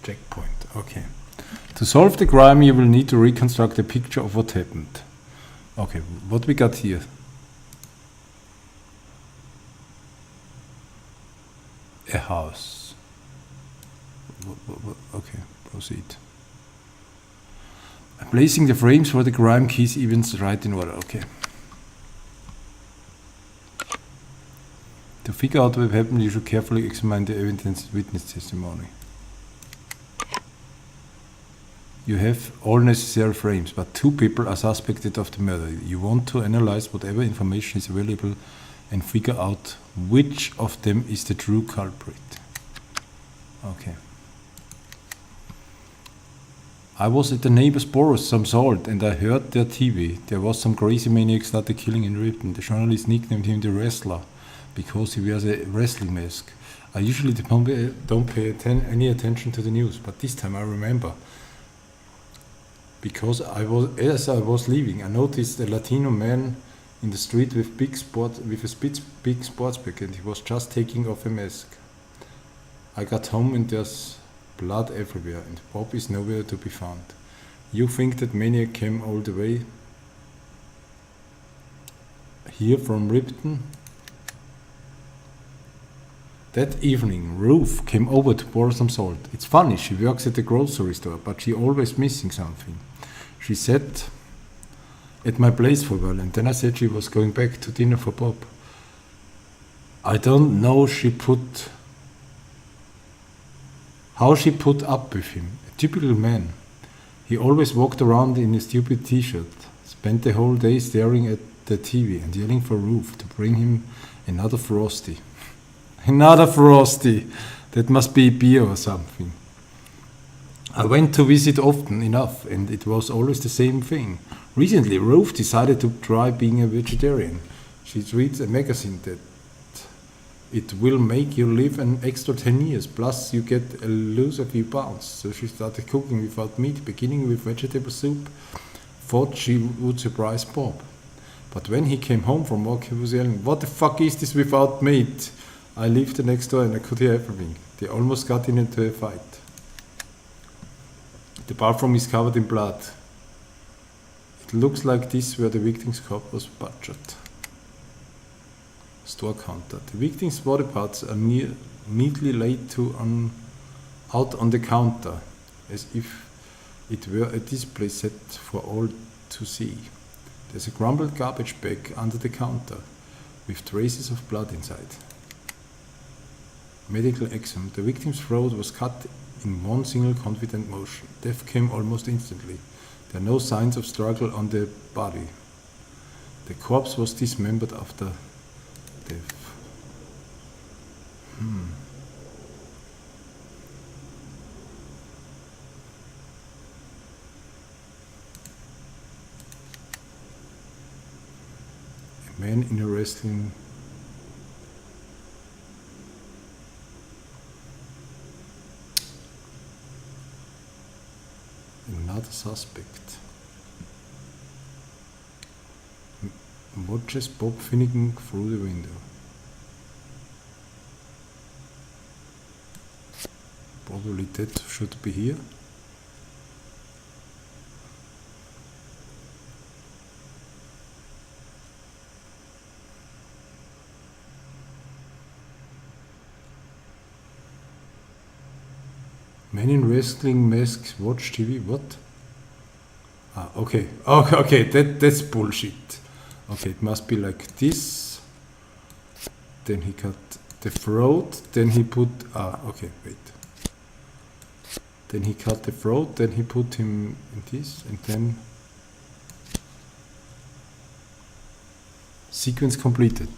Checkpoint, okay. To solve the crime, you will need to reconstruct a picture of what happened. Okay, what we got here? A house. Okay, proceed. Placing the frames for the crime keys events right in order, okay. To figure out what happened, you should carefully examine the evidence witness testimony. You have all necessary frames, but 2 people are suspected of the murder. You want to analyze whatever information is available and figure out which of them is the true culprit. Okay. I was at the neighbor's borrowed some salt and I heard their TV. There was some crazy maniac started killing in Ripton. The journalist nicknamed him the Wrestler because he wears a wrestling mask. I usually don't pay any attention to the news, but this time I remember. Because as I was leaving, I noticed a Latino man in the street with big sports bag, and he was just taking off a mask. I got home and there's blood everywhere, and Bob is nowhere to be found. You think that maniac came all the way here from Ripton? That evening, Ruth came over to borrow some salt. It's funny, she works at the grocery store, but she always missing something. She sat at my place for a while, and then I said she was going back to dinner for Bob. I don't know how she put up with him. A typical man. He always walked around in a stupid t-shirt, spent the whole day staring at the TV and yelling for Ruth to bring him another Frosty. Another Frosty! That must be beer or something. I went to visit often enough, and it was always the same thing. Recently, Ruth decided to try being a vegetarian. She reads a magazine that it will make you live an extra 10 years, plus you get to lose a few pounds. So she started cooking without meat, beginning with vegetable soup. Thought she would surprise Bob. But when he came home from work, he was yelling, "What the fuck is this without meat?" I lived the next door and I could hear everything. They almost got into a fight. The bathroom is covered in blood. It looks like this where the victim's corpse was butchered. Store counter. The victim's body parts are neatly laid out on the counter, as if it were a display set for all to see. There's a crumpled garbage bag under the counter, with traces of blood inside. Medical exam. The victim's throat was cut in one single confident motion. Death came almost instantly. There are no signs of struggle on the body. The corpse was dismembered after death. A man in a wrestling another suspect. Watches Bob Finnegan through the window. Probably that should be here. Men in wrestling masks watch TV. What? Ah, okay. Okay, that's bullshit. Okay, it must be like this. Then he cut the throat. Then he put. Okay, wait. Then he cut the throat. Then he put him in this, and then. Sequence completed.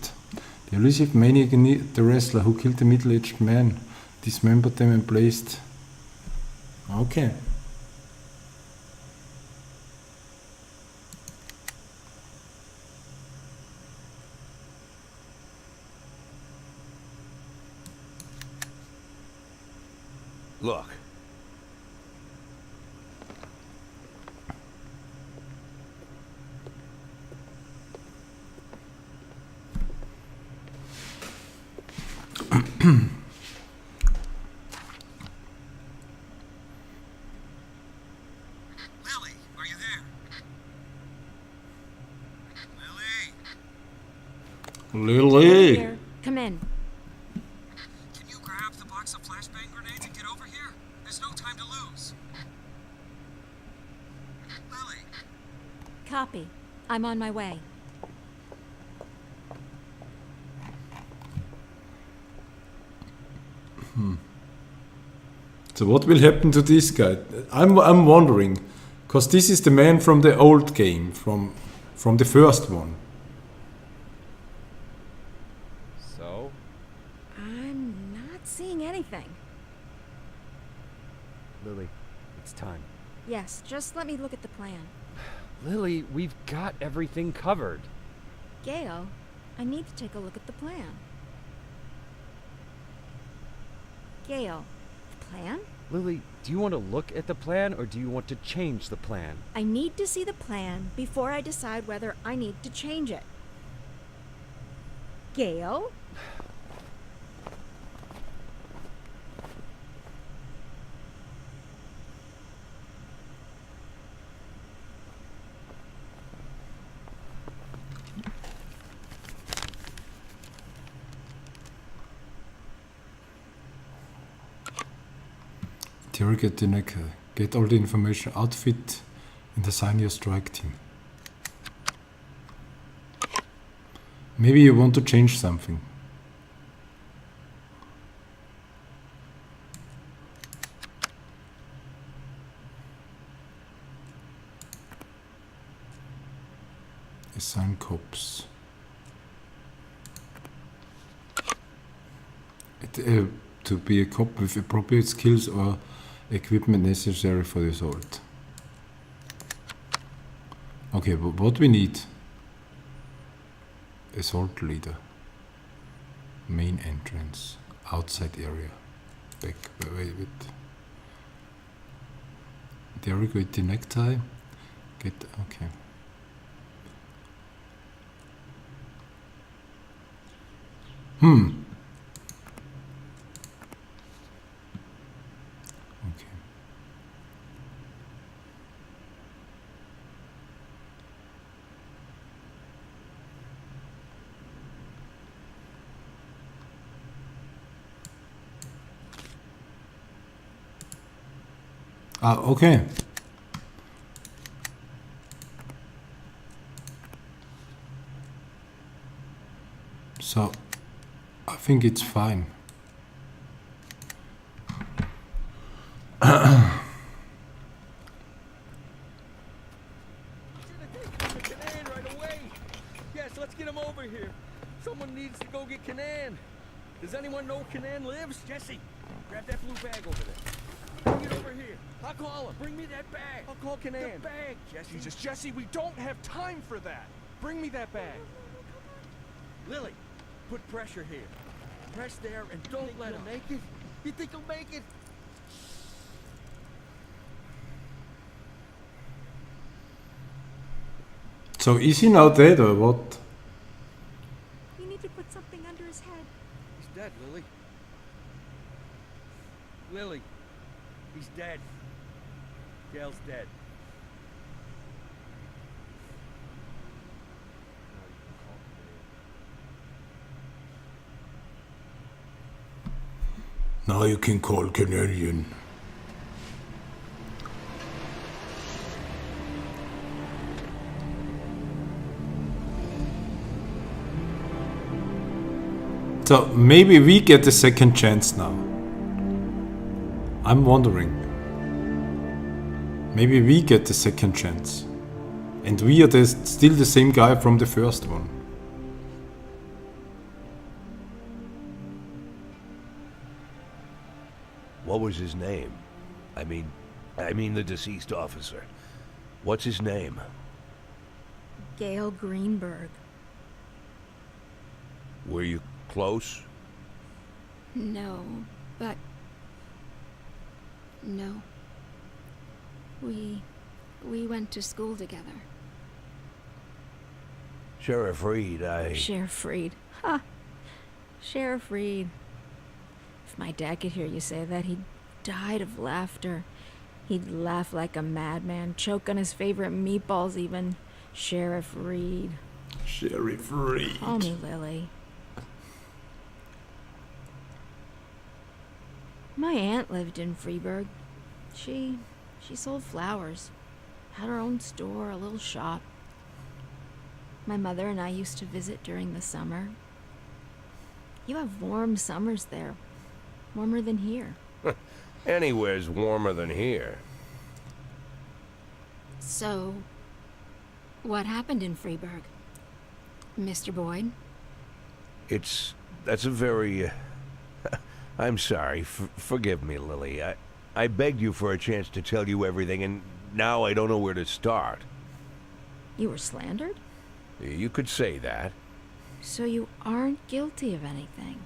The elusive maniac, the wrestler who killed the middle-aged man, dismembered them and placed... Okay. Look. Lily, are you there? Lily! Lily! Here, come in. Can you grab the box of flashbang grenades and get over here? There's no time to lose. Lily! Copy. I'm on my way. So what will happen to this guy? I'm wondering, because this is the man from the old game, from the first one. So? I'm not seeing anything. Lily, it's time. Yes, just let me look at the plan. Lily, we've got everything covered. Gail, I need to take a look at the plan. Gail, the plan? Lily, do you want to look at the plan or do you want to change the plan? I need to see the plan before I decide whether I need to change it. Gail? Interrogate the neck. Get all the information. Outfit and assign your strike team. Maybe you want to change something. Assign cops. To be a cop with appropriate skills or equipment necessary for the assault. Okay, but what we need? Assault leader. Main entrance. Outside area. Back. Wait. Interrogate the necktie. Get. Okay. Okay. Okay. So, I think it's fine. Yes, let's get him over here. Someone needs to go get Kanan. Does anyone know Kanan lives? Jesse, grab that blue bag over there. Bring it over here. I'll call him. Bring me that bag. I'll call Kanan. The bag. Jesse. Jesus, Jesse, we don't have time for that. Bring me that bag. Lily, put pressure here. Press there and don't let him make it. You think he'll make it? So is he now dead or what? You need to put something under his head. He's dead, Lily. Lily, he's dead. Gail's dead. Now you can call Canadian. So maybe we get a second chance now. I'm wondering. Maybe we get the second chance. And we are still the same guy from the first one. What was his name? I mean the deceased officer. What's his name? Gail Greenberg. Were you close? No, but... No. We went to school together. Sheriff Reed, Sheriff Reed. Ha! Sheriff Reed. If my dad could hear you say that, he'd died of laughter. He'd laugh like a madman, choke on his favorite meatballs even. Sheriff Reed. Sheriff Reed. Call me Lily. My aunt lived in Freeburg. She sold flowers. Had her own store, a little shop. My mother and I used to visit during the summer. You have warm summers there. Warmer than here. Anywhere's warmer than here. So, what happened in Freeburg? Mr. Boyd? That's a very... I'm sorry. Forgive me, Lily. I begged you for a chance to tell you everything, and now I don't know where to start. You were slandered? You could say that. So you aren't guilty of anything?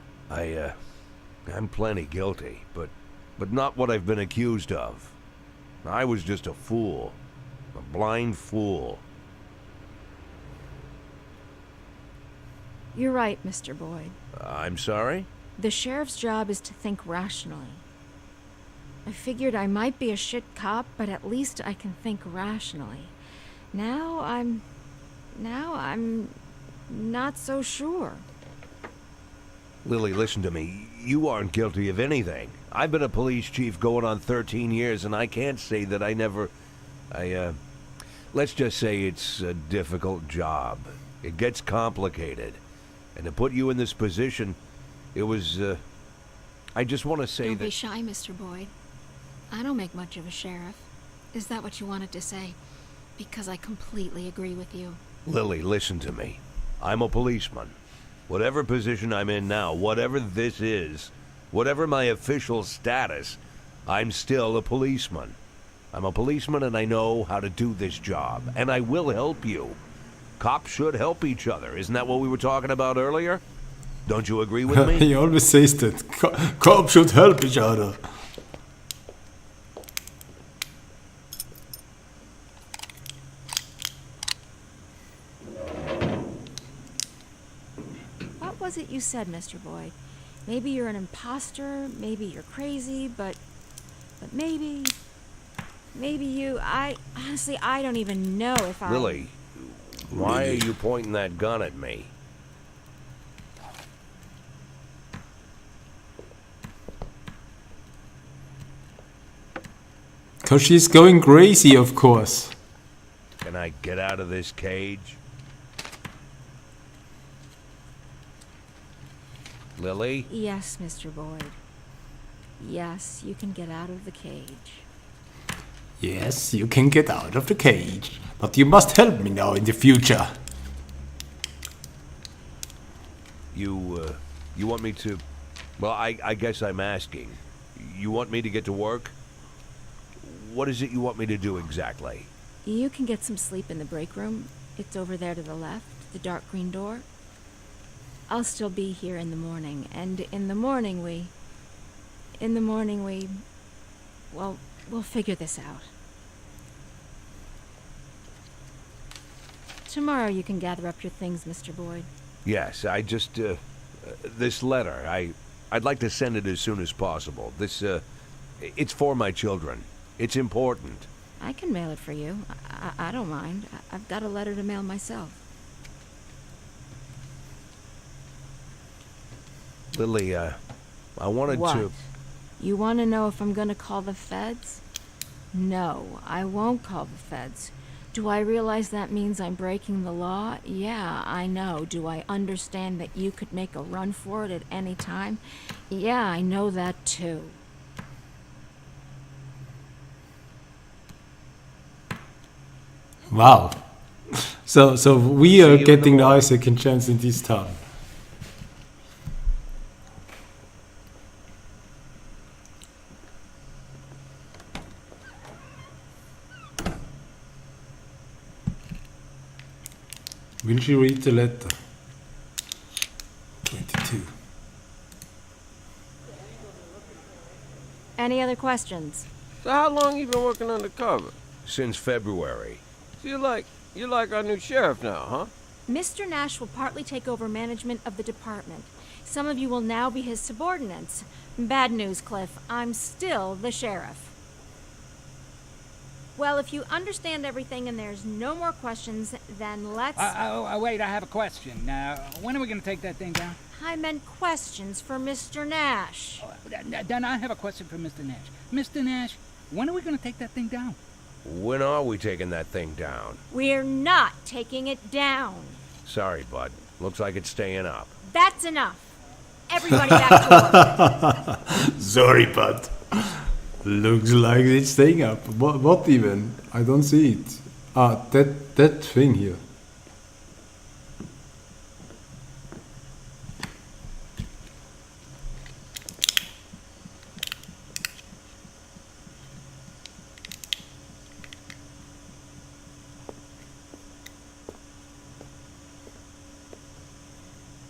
I'm plenty guilty, but not what I've been accused of. I was just a fool. A blind fool. You're right, Mr. Boyd. I'm sorry? The sheriff's job is to think rationally. I figured I might be a shit cop, but at least I can think rationally. Now I'm not so sure. Lily, listen to me. You aren't guilty of anything. I've been a police chief going on 13 years, and I can't say that I never... let's just say it's a difficult job. It gets complicated. And to put you in this position, it was, I just want to say Don't that... be shy, Mr. Boyd. I don't make much of a sheriff. Is that what you wanted to say? Because I completely agree with you. Lily, listen to me. I'm a policeman. Whatever position I'm in now, whatever this is, whatever my official status, I'm still a policeman. I'm a policeman and I know how to do this job. And I will help you. Cops should help each other. Isn't that what we were talking about earlier? Don't you agree with me? He always says that. Cops should help each other. What was it you said, Mr. Boyd? Maybe you're an imposter, maybe you're crazy, but maybe you... honestly, I don't even know if I... Lily, why are you pointing that gun at me? Because she's going crazy, of course. Can I get out of this cage? Lily? Yes, Mr. Boyd. Yes, you can get out of the cage. Yes, you can get out of the cage. But you must help me now in the future. You want me to... Well, I guess I'm asking. You want me to get to work? What is it you want me to do exactly? You can get some sleep in the break room. It's over there to the left, the dark green door. I'll still be here in the morning, and in the morning we... Well, we'll figure this out. Tomorrow you can gather up your things, Mr. Boyd. Yes, I just... this letter, I'd like to send it as soon as possible. This, it's for my children. It's important. I can mail it for you. I don't mind. I've got a letter to mail myself. Lily, I wanted What? to... You want to know if I'm going to call the feds? No, I won't call the feds. Do I realize that means I'm breaking the law? Yeah, I know. Do I understand that you could make a run for it at any time? Yeah, I know that too. Wow. So we are getting now a second chance in this town. Will she read the letter? 22. Any other questions? So how long you been working undercover? Since February. So you're like our new sheriff now, huh? Mr. Nash will partly take over management of the department. Some of you will now be his subordinates. Bad news, Cliff. I'm still the sheriff. Well, if you understand everything and there's no more questions, then let's... Wait, I have a question. When are we going to take that thing down? I meant questions for Mr. Nash. Then I have a question for Mr. Nash. Mr. Nash, when are we going to take that thing down? When are we taking that thing down? We're not taking it down. Sorry, bud. Looks like it's staying up. That's enough. Everybody back to work. Sorry, bud. Looks like it's staying up. What even? I don't see it. Ah, that thing here.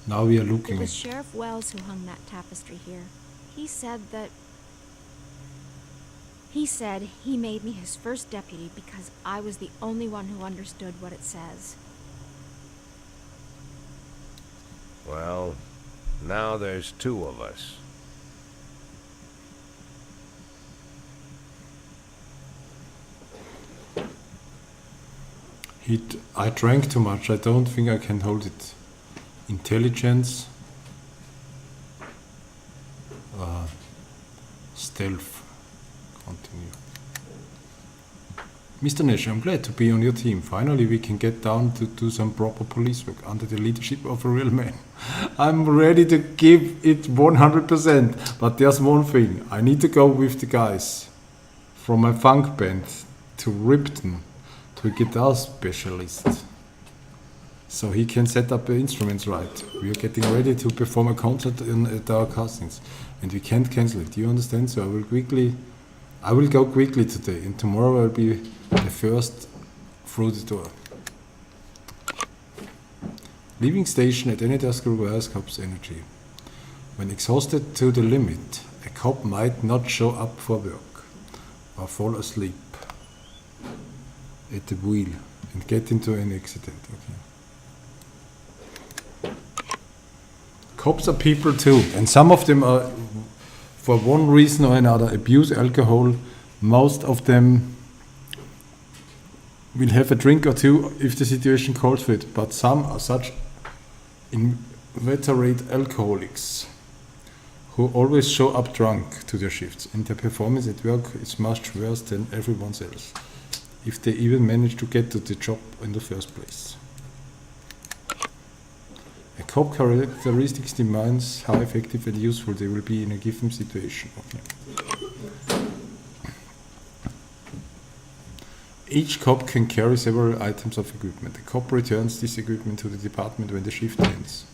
Now we are looking. It was Sheriff Wells who hung that tapestry here. He said he made me his first deputy because I was the only one who understood what it says. Well, now there's two of us. I drank too much. I don't think I can hold it. Intelligence. Stealth. Continue. Mr. Nash, I'm glad to be on your team. Finally, we can get down to do some proper police work under the leadership of a real man. I'm ready to give it 100%, but there's one thing. I need to go with the guys from my funk band to Ripton to a guitar specialist, so he can set up the instruments right. We are getting ready to perform a concert at our cousins, and we can't cancel it. Do you understand? So I will go quickly today, and tomorrow I'll be the first through the door. Leaving station at any task requires cop's energy. When exhausted to the limit, a cop might not show up for work or fall asleep at the wheel and get into an accident. Okay. Cops are people too, and some of them are, for one reason or another, abuse alcohol. Most of them will have a drink or two if the situation calls for it, but some are such inveterate alcoholics who always show up drunk to their shifts, and their performance at work is much worse than everyone else, if they even manage to get to the job in the first place. A cop characteristics demands how effective and useful they will be in a given situation. Okay. Each cop can carry several items of equipment. The cop returns this equipment to the department when the shift ends.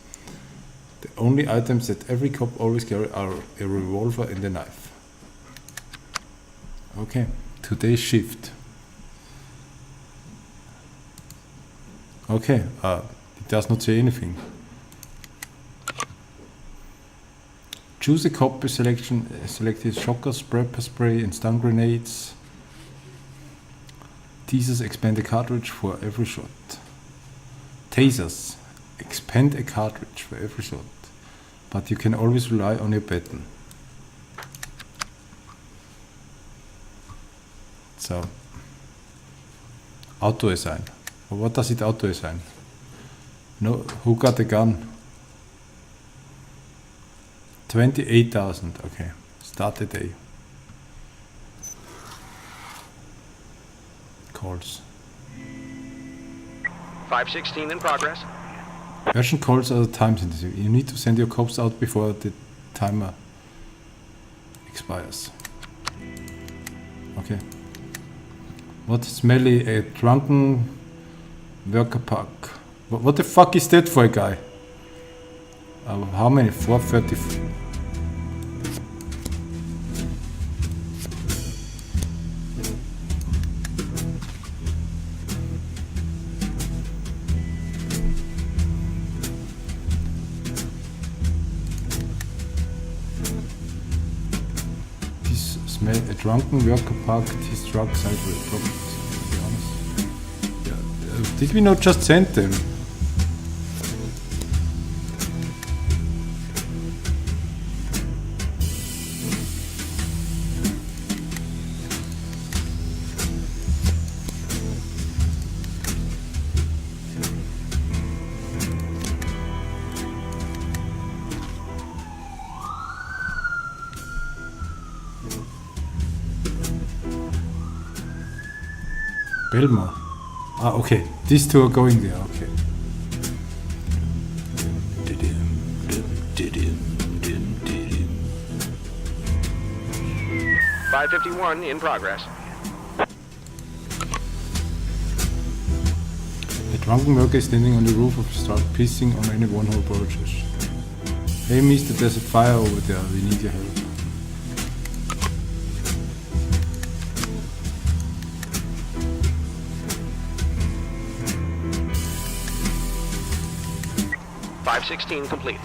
The only items that every cop always carry are a revolver and a knife. Okay, today's shift. Okay, it does not say anything. Choose a cop selection. Select his shockers, pepper spray, and stun grenades. Tasers expand a cartridge for every shot. Tasers expand a cartridge for every shot, but you can always rely on your baton. So, auto assign. What does it auto assign? No, who got the gun? 28,000. Okay, start the day. Calls. 516 in progress. Urgent calls are time sensitive. You need to send your cops out before the timer expires. Okay. What smelly? A drunken worker park. What the fuck is that for a guy? How many? 430. A drunken worker parked his truck sideways. To be honest. Yeah. Did we not just send them? Belmar. Ah, okay. These two are going there, okay. 551 in progress. A drunken worker is standing on the roof of his truck, pissing on any one who approaches. Hey mister, there's a fire over there, we need your help. .516 complete.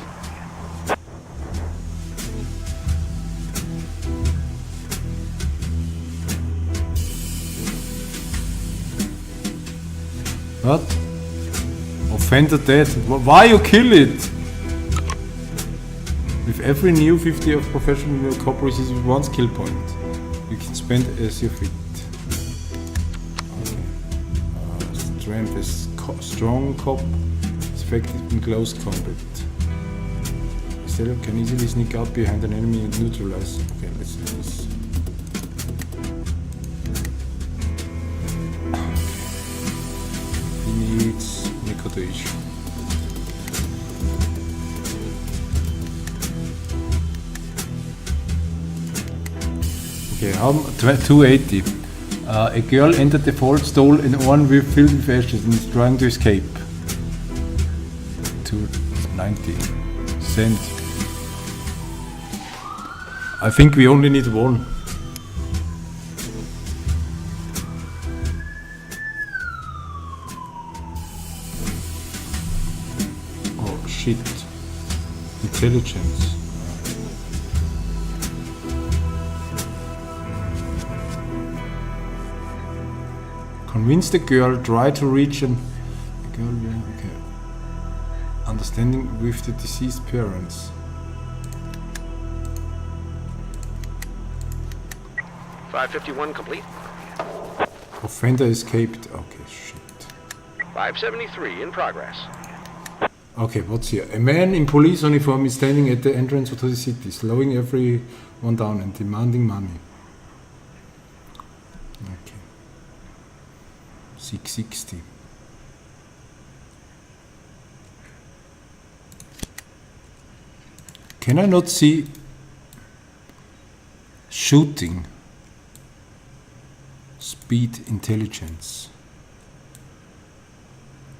What? Offender dead. Why you kill it? With every new 50 of professional cop receives one skill point. You can spend as you fit. Okay. Strength is strong cop. Is effective in close combat. Still can easily sneak out behind an enemy and neutralize. Okay, let's do this. Needs negotiation. Okay, 280. A girl entered the vault, stole an urn filled with ashes and is trying to escape. 290. Send. I think we only need one. Shit. Intelligence. Convince the girl, try to reach okay. Understanding with the deceased parents. 551 complete. Offender escaped. Okay, shit. 573 in progress. Okay, what's here? A man in police uniform is standing at the entrance to the city, slowing everyone down and demanding money. Okay. 660. Can I not see shooting? Speed, intelligence.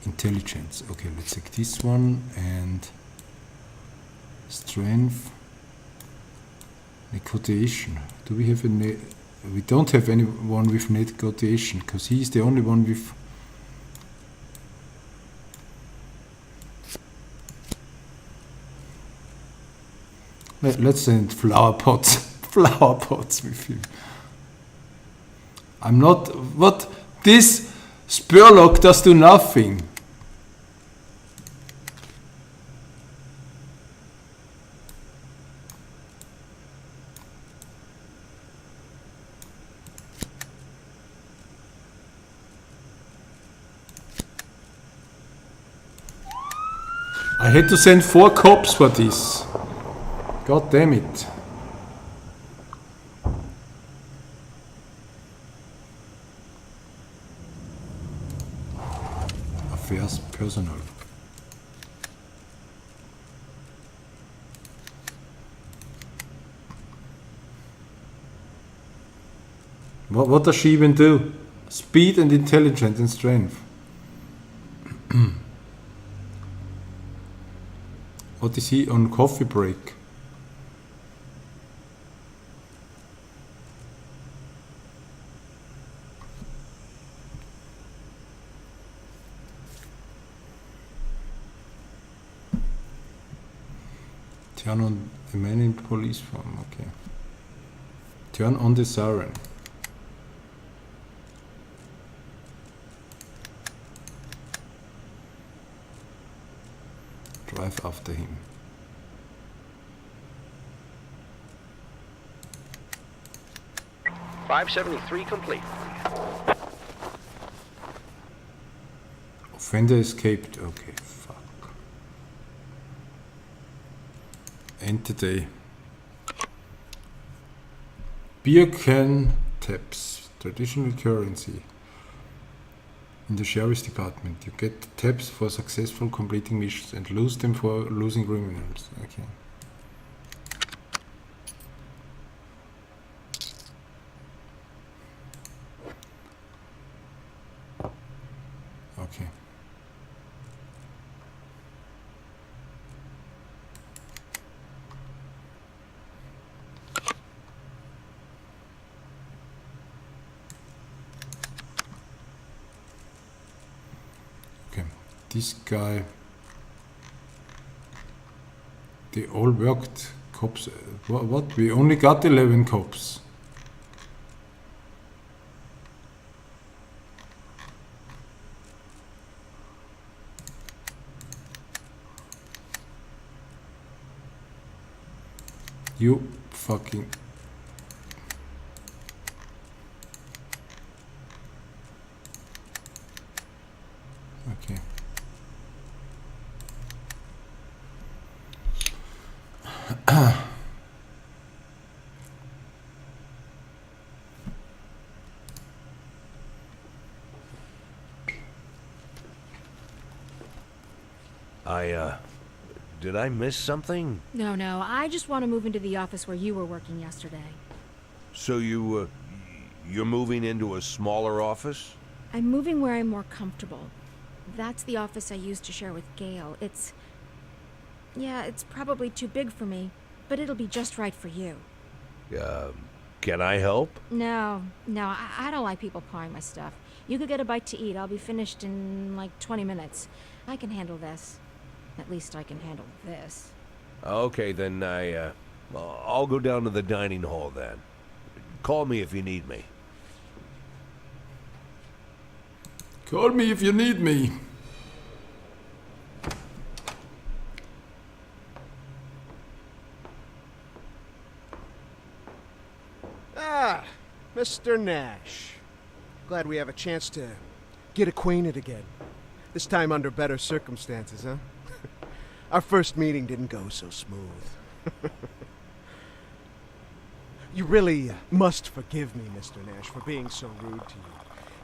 Intelligence. Okay, let's take this one and strength. Negotiation. Do we have a we don't have anyone with negotiation because he's the only one with. Let's send flower pots. Flower pots with him. I'm not. What? This Spurlock does do nothing. I had to send 4 cops for this. God damn it. Affairs personnel. What does she even do? Speed and intelligence and strength. What is he on coffee break? Turn on a man in police form, okay. Turn on the siren. Drive after him. .573 complete. Offender escaped. Okay, fuck. End the day. Beer can taps. Traditional currency. In the sheriff's department, you get taps for successful completing missions and lose them for losing criminals. Okay. Okay. This guy, they all worked. Cops, what? We only got 11 cops. You fucking... Okay. Did I miss something? No, I just want to move into the office where you were working yesterday. So you're moving into a smaller office? I'm moving where I'm more comfortable. That's the office I used to share with Gail. It's probably too big for me, but it'll be just right for you. Can I help? No, I don't like people pawing my stuff. You could get a bite to eat. I'll be finished in like 20 minutes. I can handle this. At least I can handle this. Okay, then I'll go down to the dining hall then. Call me if you need me. Call me if you need me. Ah, Mr. Nash. Glad we have a chance to get acquainted again. This time under better circumstances, huh? Our first meeting didn't go so smooth. You really must forgive me, Mr. Nash, for being so rude to you.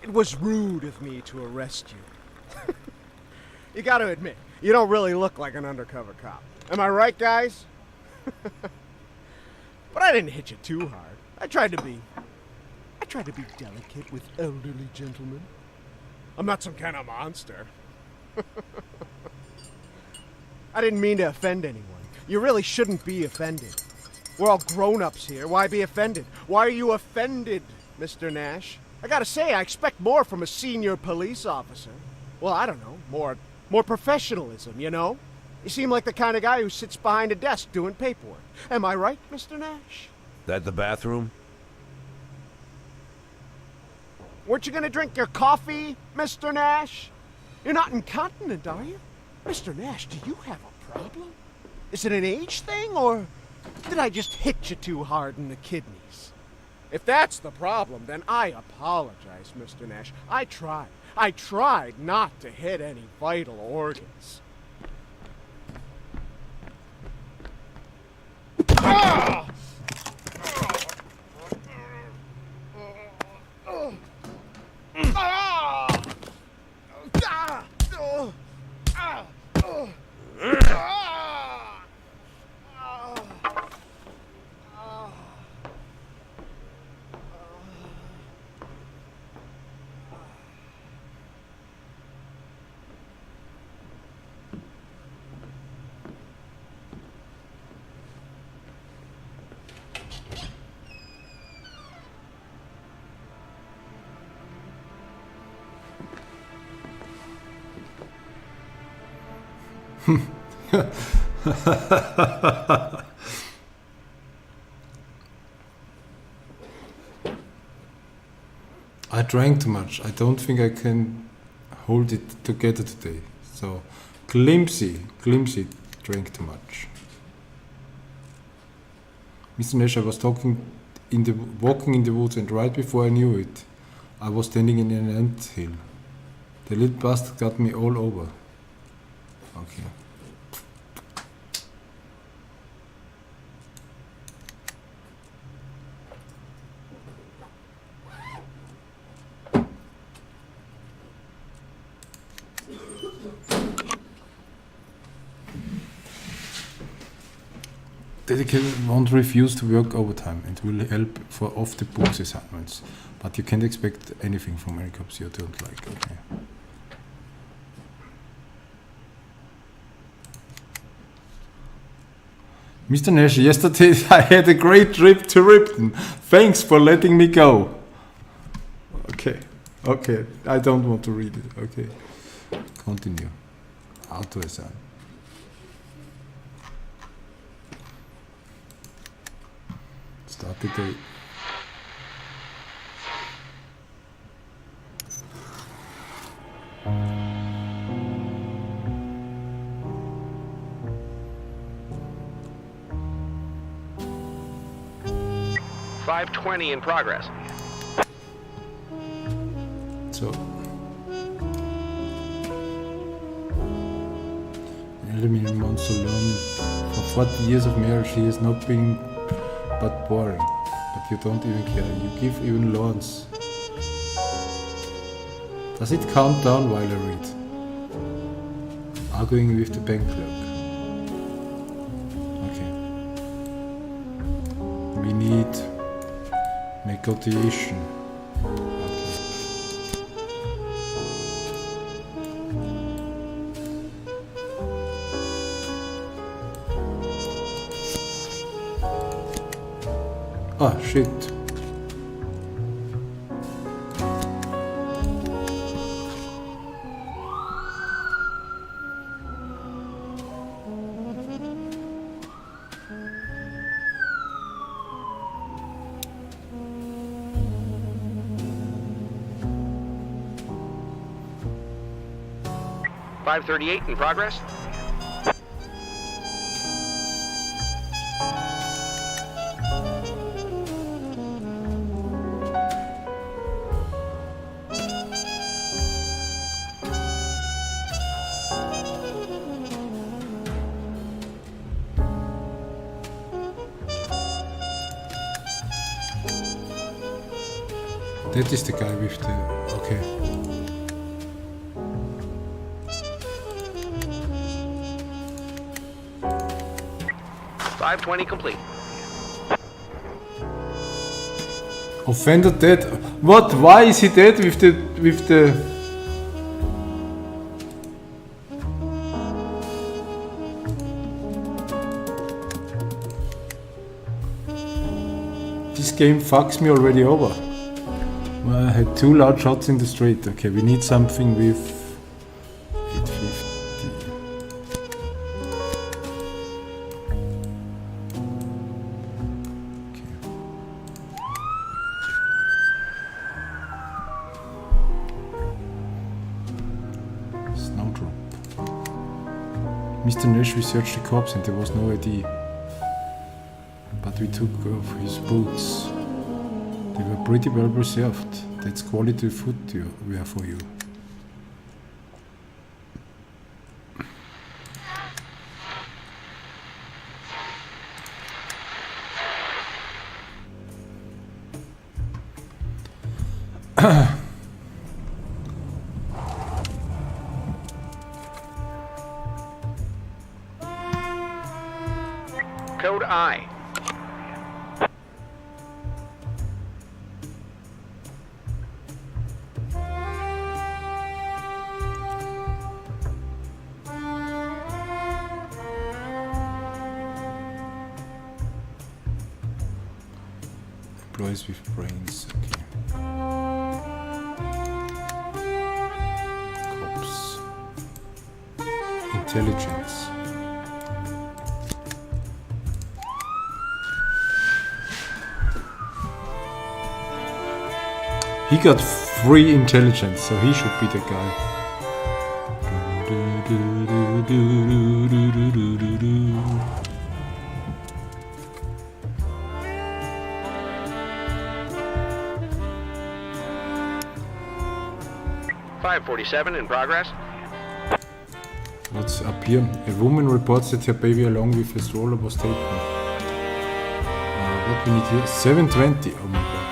It was rude of me to arrest you. You gotta admit, you don't really look like an undercover cop. Am I right, guys? But I didn't hit you too hard. I tried to be delicate with elderly gentlemen. I'm not some kind of monster. I didn't mean to offend anyone. You really shouldn't be offended. We're all grown-ups here. Why be offended? Why are you offended, Mr. Nash? I gotta say, I expect more from a senior police officer. Well, I don't know, more professionalism, you know? You seem like the kind of guy who sits behind a desk doing paperwork. Am I right, Mr. Nash? That the bathroom? Weren't you gonna drink your coffee, Mr. Nash? You're not incontinent, are you? Mr. Nash, do you have a problem? Is it an age thing, or did I just hit you too hard in the kidneys? If that's the problem, then I apologize, Mr. Nash. I tried not to hit any vital organs. Ah! I drank too much. I don't think I can hold it together today. So, Glimpsy drank too much. Mr. Nash, I was walking in the woods, and right before I knew it, I was standing in an anthill. The little bastard got me all over. Okay. Dedicated won't refuse to work overtime and will help for off-the-books assignments. But you can't expect anything from any cops you don't like, okay? Mr. Nash, yesterday I had a great trip to Ripton. Thanks for letting me go. Okay, I don't want to read it, okay. Continue. Auto assign. Start the day. .520 in progress. So, an aluminium monster alone. For 40 years of marriage, he has not been but boring. But you don't even care. You give even lawns. Does it count down while I read? Arguing with the bank clerk. Okay. We need negotiation. Ah, shit. .538 in progress. That is the guy with the... okay. .520 complete. Offender dead. What? Why is he dead with the... This game fucks me already over. Well, I had 2 loud shots in the street. Okay, we need something with 850. Okay. Snowdrop. Mr. Nash, we searched the corpse and there was no ID. But we took off his boots. They were pretty well preserved. That's quality food we have for you. Code I. Employees with brains, okay. Cops. Intelligence. He got 3 intelligence, so he should be the guy. 547 in progress. What's up here? A woman reports that her baby along with a stroller was taken. What we need here? 720. Oh my god.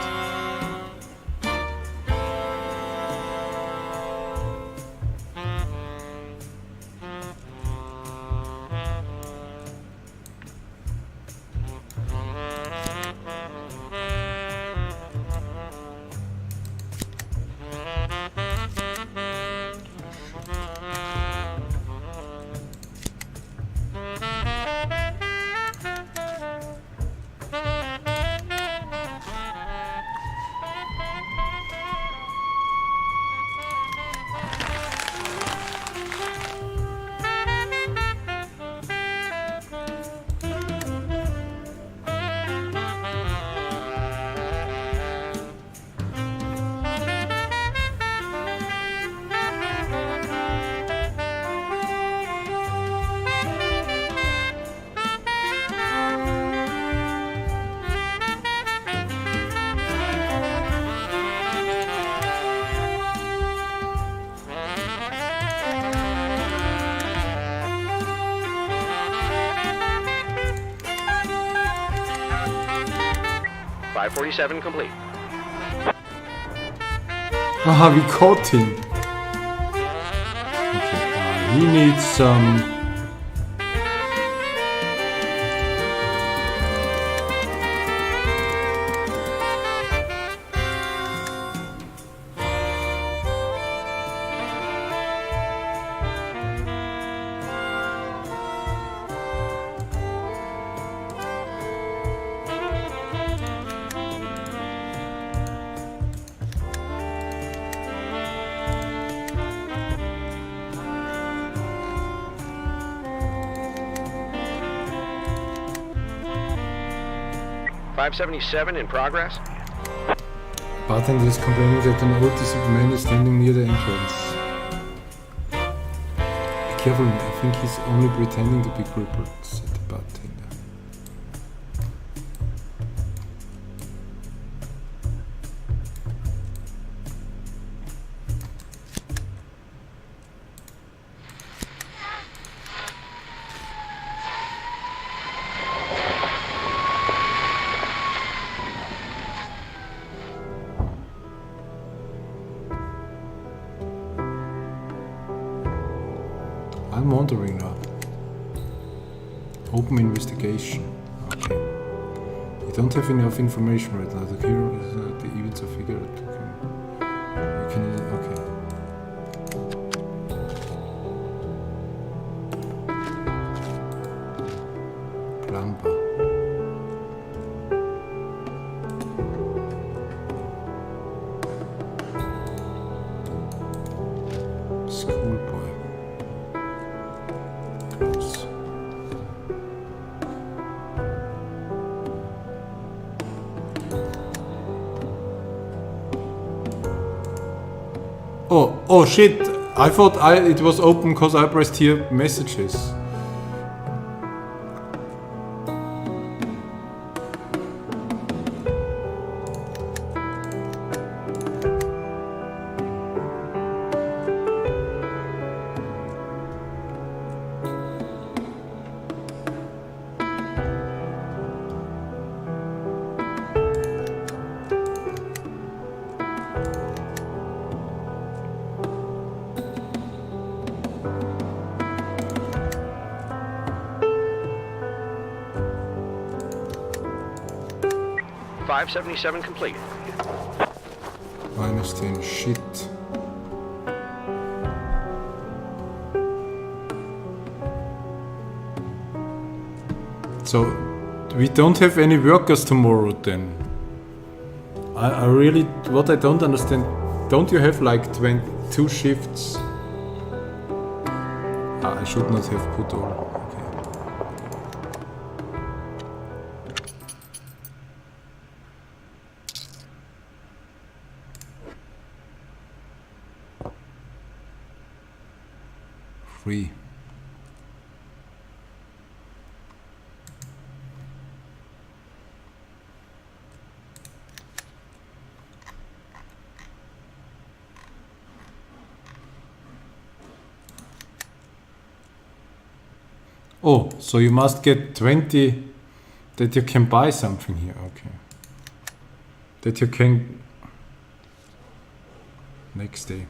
.547 complete. Aha, we caught him. Okay, he needs some... .577 in progress. Bartender is complaining that an old disabled man is standing near the entrance. Be careful, I think he's only pretending to be crippled, said the bartender. I'm wondering now. Open investigation. Okay. We don't have enough information right now. The hero is the events are figured. We can. Okay. Plumber. Schoolboy. Close. Oh shit! I thought it was open because I pressed here messages. .577 complete. -10. Shit. So we don't have any workers tomorrow then. I really, what I don't understand, don't you have like 22 shifts? I should not have put all. Okay. 3. Oh, so you must get 20 that you can buy something here. Okay. That you can... Next day.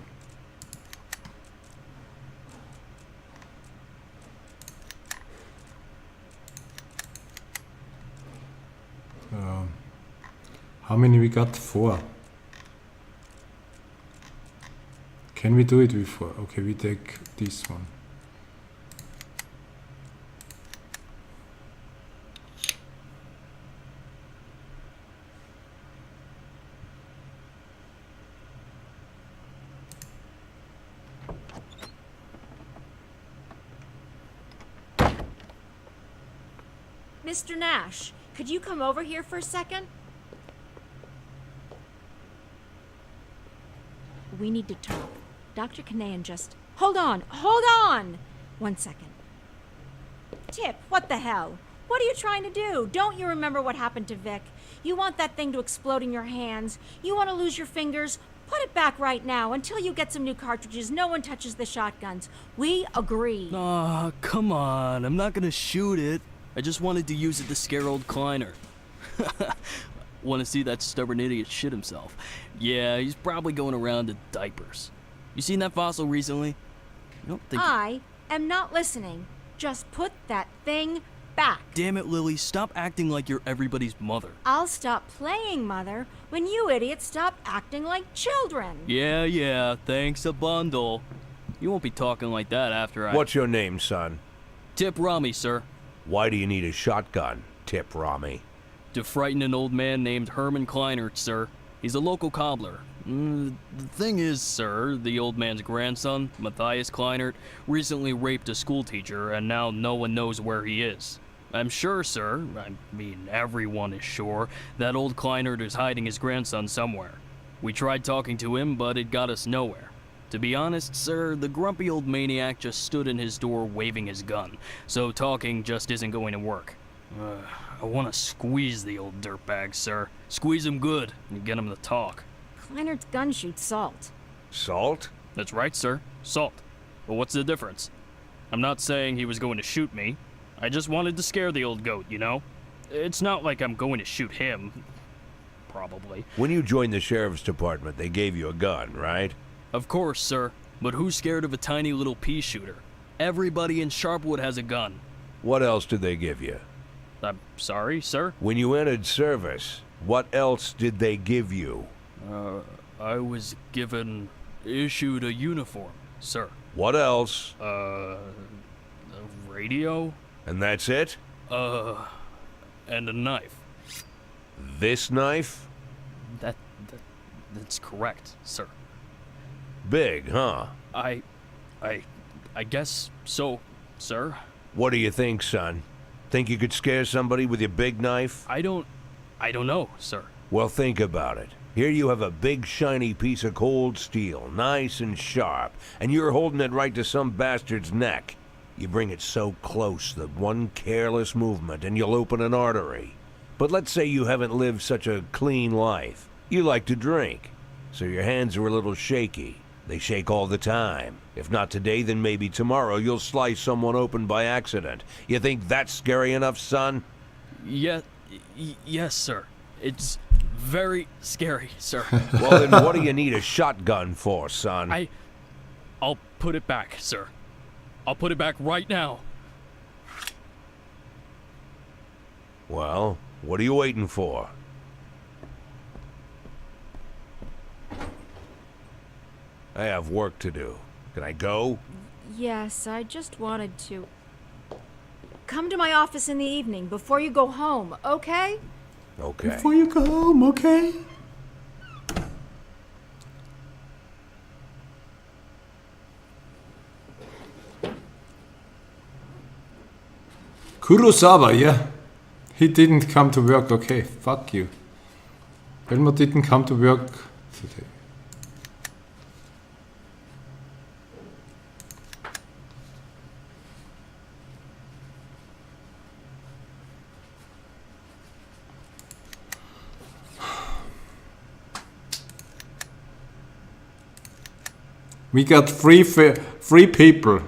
How many we got? 4. Can we do it with 4? Okay, we take this one. Mr. Nash, could you come over here for a second? We need to talk. Dr. Kanayan just... Hold on! 1 second. Tip, what the hell? What are you trying to do? Don't you remember what happened to Vic? You want that thing to explode in your hands. You want to lose your fingers. Put it back right now. Until you get some new cartridges, no one touches the shotguns. We agree. Aw, come on. I'm not gonna shoot it. I just wanted to use it to scare old Kleiner. Want to see that stubborn idiot shit himself. Yeah, he's probably going around in diapers. You seen that fossil recently? You don't think... I am not listening. Just put that thing back. Damn it, Lily, stop acting like you're everybody's mother. I'll stop playing mother when you idiots stop acting like children. Yeah, thanks a bundle. You won't be talking like that after I... What's your name, son? Tip Rami, sir. Why do you need a shotgun, Tip Rami? To frighten an old man named Herman Kleinert, sir. He's a local cobbler. The thing is, sir, the old man's grandson, Matthias Kleinert, recently raped a schoolteacher, and now no one knows where he is. I'm sure, sir, I mean everyone is sure, that old Kleinert is hiding his grandson somewhere. We tried talking to him, but it got us nowhere. To be honest, sir, the grumpy old maniac just stood in his door waving his gun, so talking just isn't going to work. I want to squeeze the old dirtbag, sir. Squeeze him good and get him to talk. Kleinert's gun shoots salt. Salt? That's right, sir. Salt. But what's the difference? I'm not saying he was going to shoot me. I just wanted to scare the old goat, you know? It's not like I'm going to shoot him. Probably. When you joined the sheriff's department, they gave you a gun, right? Of course, sir. But who's scared of a tiny little pea shooter? Everybody in Sharpwood has a gun. What else did they give you? I'm sorry, sir? When you entered service, what else did they give you? I was issued a uniform, sir. What else? A radio? And that's it? And a knife. This knife? That's correct, sir. Big, huh? I guess so, sir. What do you think, son? Think you could scare somebody with your big knife? I don't know, sir. Well, think about it. Here you have a big shiny piece of cold steel, nice and sharp, and you're holding it right to some bastard's neck. You bring it so close that one careless movement and you'll open an artery. But let's say you haven't lived such a clean life. You like to drink, so your hands are a little shaky. They shake all the time. If not today, then maybe tomorrow you'll slice someone open by accident. You think that's scary enough, son? Yes, sir. It's very scary, sir. Well, then what do you need a shotgun for, son? I'll put it back, sir. I'll put it back right now. Well, what are you waiting for? I have work to do. Can I go? Yes, I just wanted to. Come to my office in the evening before you go home, okay? Okay. Before you go home, okay? Kurosawa, yeah. He didn't come to work, okay, fuck you. Elmo didn't come to work today. We got three people.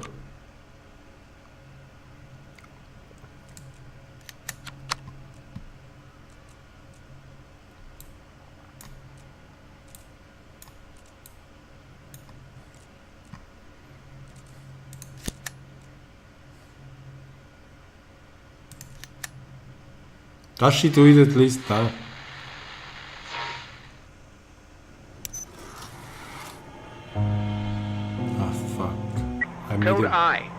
Does she do it at least now? Ah, fuck. I made Code it. I.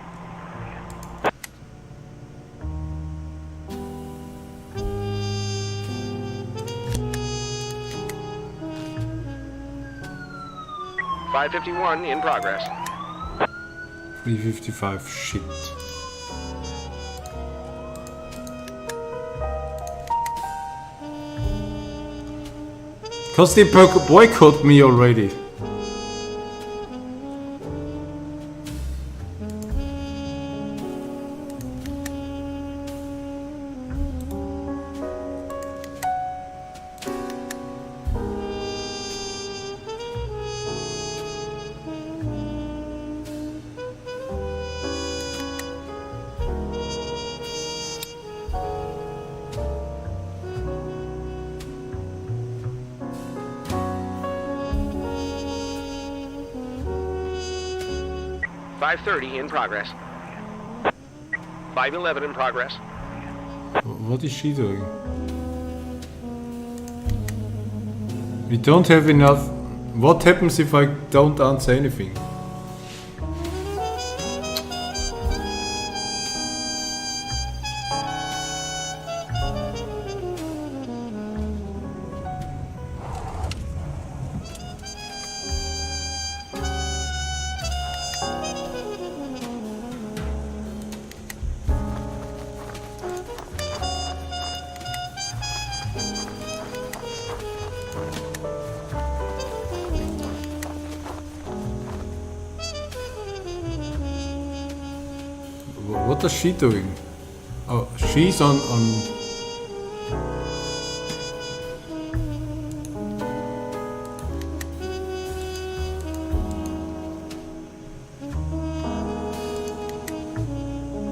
$551 in progress. 355, shit. Cause they boycott me already. $530 in progress. $511 in progress. What is she doing? We don't have enough. What happens if I don't answer anything? What is she doing? Oh, she's on.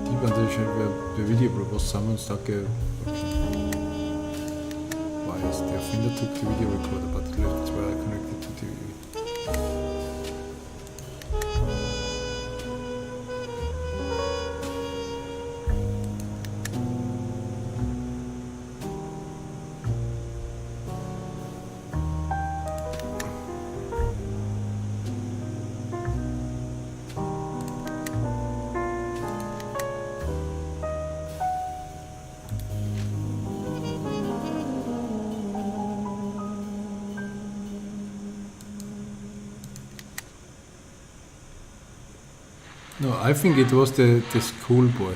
Die Bandage, der Videoprobe sammeln, weiß, der Erfinder took the video recorder, but the left were connected to TV. No, I think it was the schoolboy.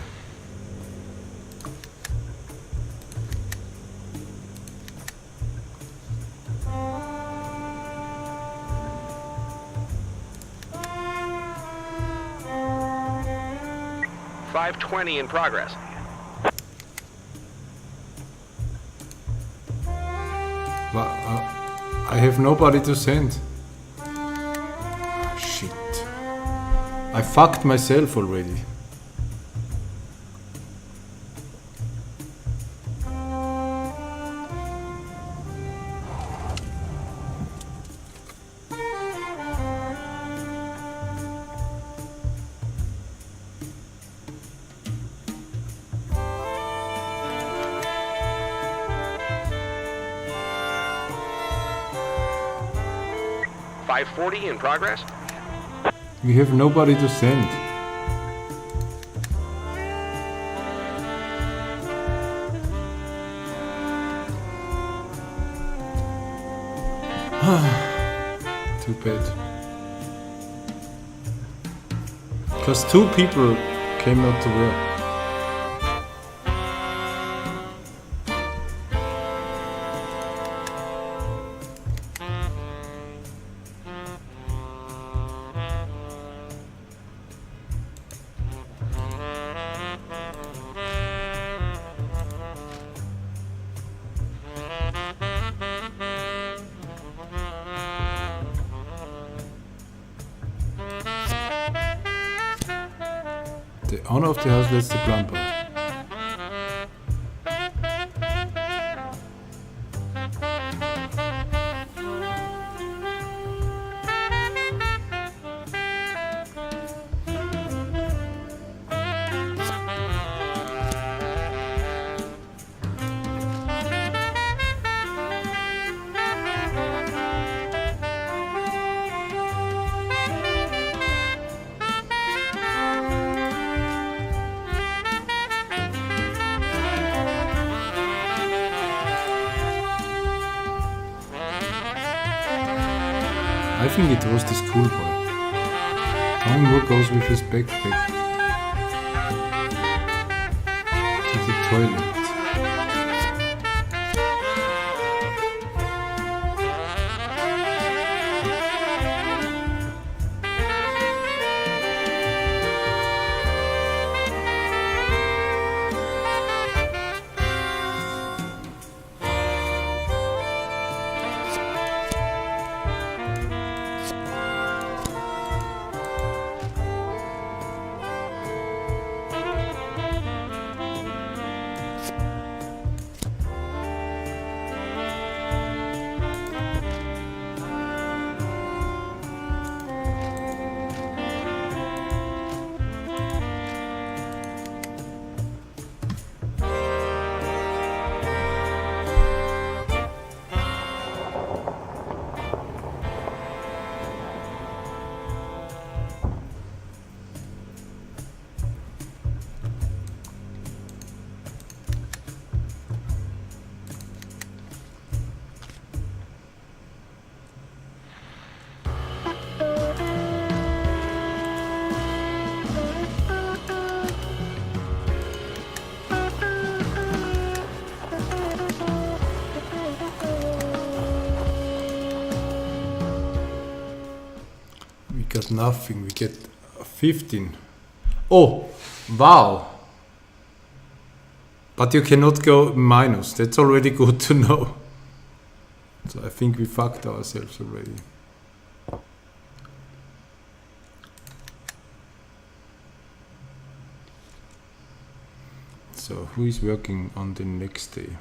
$520 in progress. But I have nobody to send. Shit. I fucked myself already. $540 in progress. We have nobody to send. Too bad. Because 2 people came out to work. The owner of the house lets the plumber. I think it was the schoolboy. How goes with his backpack to the toilet? Got nothing, we get 15. Oh, wow. But you cannot go minus, that's already good to know. So I think we fucked ourselves already. So who is working on the next day?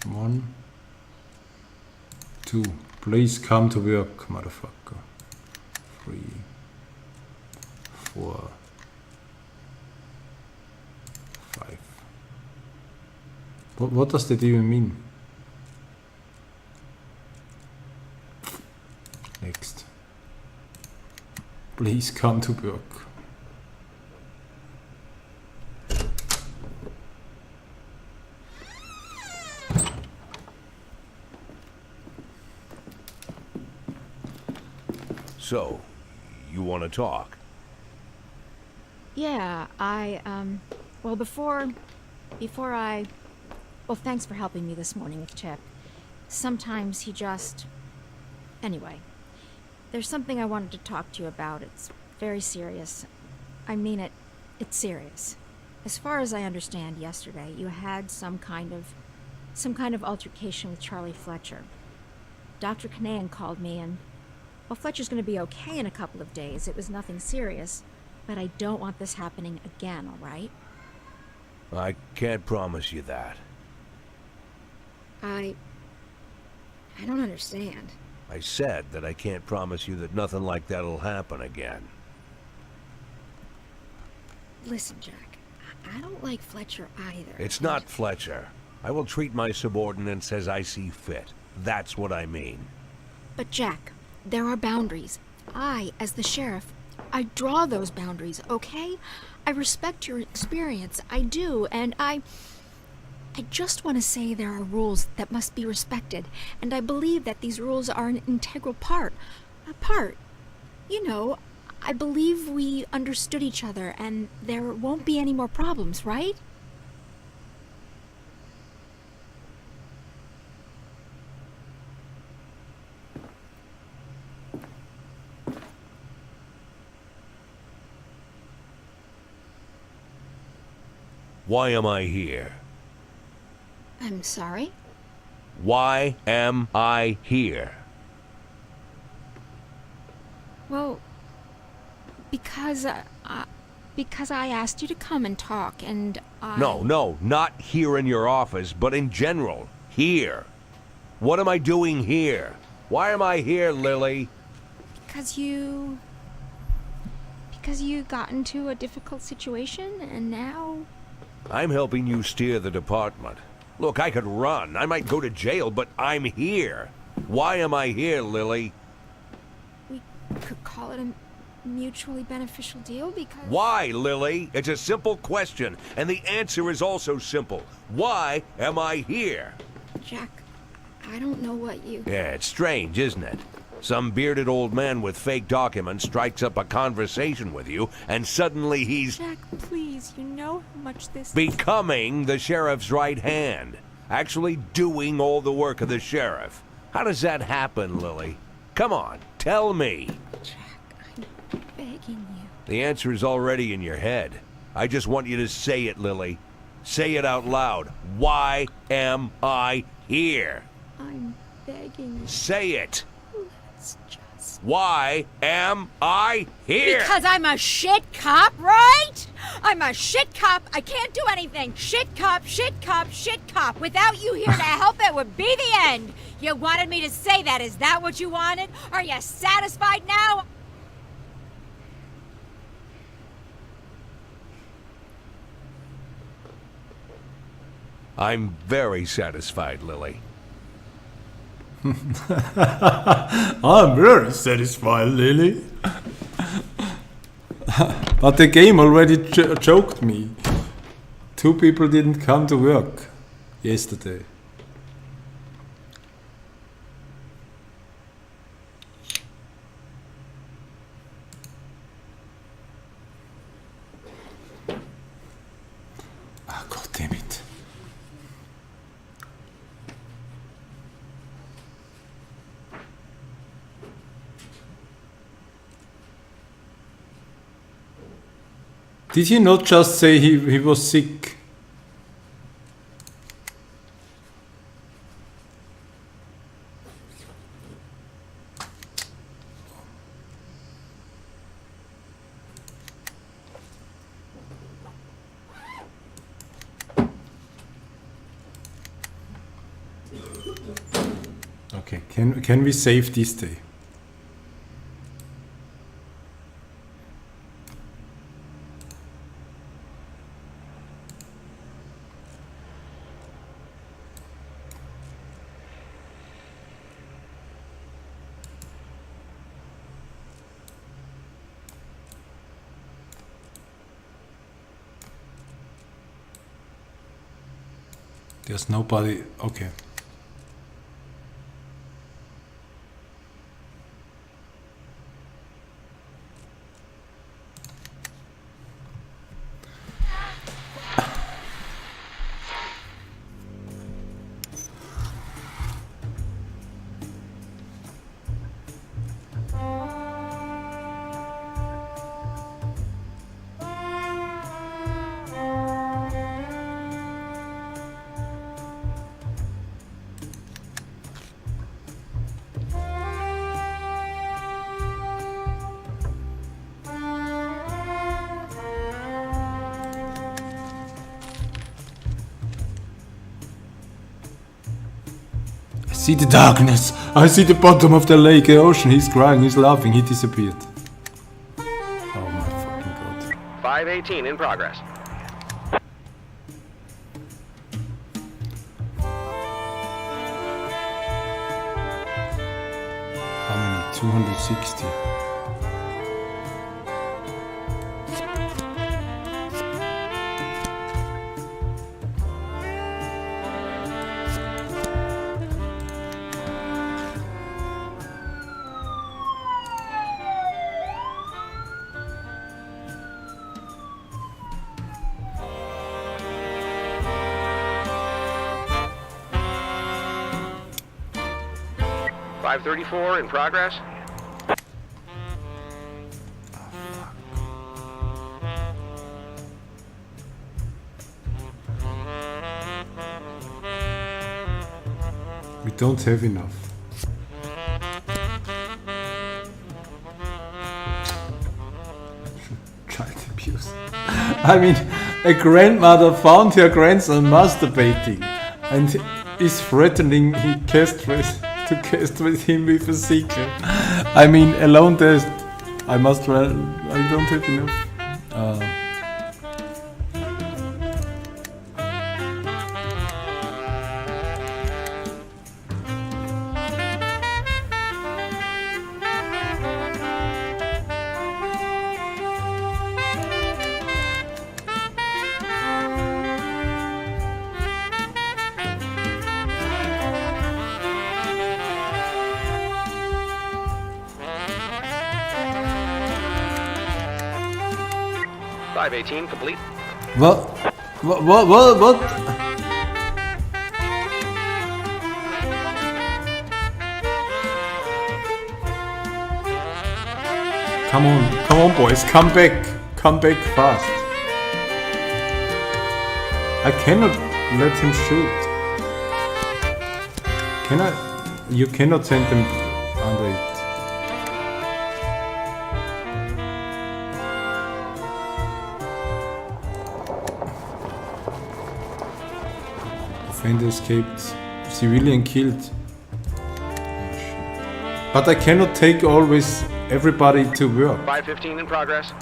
1, 2. Please come to work, motherfucker. 3, 4, 5. What does that even mean? Next. Please come to work. So, you want to talk? Yeah, well, before I... Well, thanks for helping me this morning with Chip. Sometimes he just... Anyway, there's something I wanted to talk to you about. It's very serious. I mean it. It's serious. As far as I understand, yesterday you had some kind of altercation with Charlie Fletcher. Dr. Kanahan called me and... Well, Fletcher's going to be okay in a couple of days. It was nothing serious. But I don't want this happening again, all right? I can't promise you that. I don't understand. I said that I can't promise you that nothing like that'll happen again. Listen, Jack, I don't like Fletcher either. It's not Fletcher. I will treat my subordinates as I see fit. That's what I mean. But Jack, there are boundaries. I, as the sheriff, I draw those boundaries, okay? I respect your experience, I do, and I just want to say there are rules that must be respected, and I believe that these rules are an integral part. You know, I believe we understood each other, and there won't be any more problems, right? Why am I here? I'm sorry? Why am I here? Well, because I asked you to come and talk, and I... No, not here in your office, but in general. Here. What am I doing here? Why am I here, Lily? Because you got into a difficult situation, and now... I'm helping you steer the department. Look, I could run. I might go to jail, but I'm here. Why am I here, Lily? We could call it a mutually beneficial deal because... Why, Lily? It's a simple question, and the answer is also simple. Why am I here? Jack, I don't know what you... Yeah, it's strange, isn't it? Some bearded old man with fake documents strikes up a conversation with you, and suddenly he's... Jack, please, you know how much this... becoming the sheriff's right hand. Actually doing all the work of the sheriff. How does that happen, Lily? Come on, tell me. Jack, I'm begging you. The answer is already in your head. I just want you to say it, Lily. Say it out loud. Why am I here? I'm begging you. Say it. Let's just... Why am I here? Because I'm a shit cop, right? I'm a shit cop. I can't do anything. Shit cop, shit cop, shit cop. Without you here to help, it would be the end. You wanted me to say that. Is that what you wanted? Are you satisfied now? I'm very satisfied, Lily. I'm very satisfied, Lily. But the game already choked me. 2 people didn't come to work yesterday. Ah, God damn it. Did he not just say he was sick? Okay, can we save this day? There's nobody. Okay. I see the darkness. I see the bottom of the lake, the ocean. He's crying, he's laughing, he disappeared. Oh my fucking god. 518 in progress. How many? 260. .534 in progress. We don't have enough. I mean, a grandmother found her grandson masturbating and is threatening to castrate him with a seeker. I mean, alone there's... I don't have enough. 518 complete. What? Come on boys, come back fast. I cannot let him shoot. Can I? You cannot send them under it. Offender escaped. Civilian killed. But I cannot take always everybody to work. 515 in progress.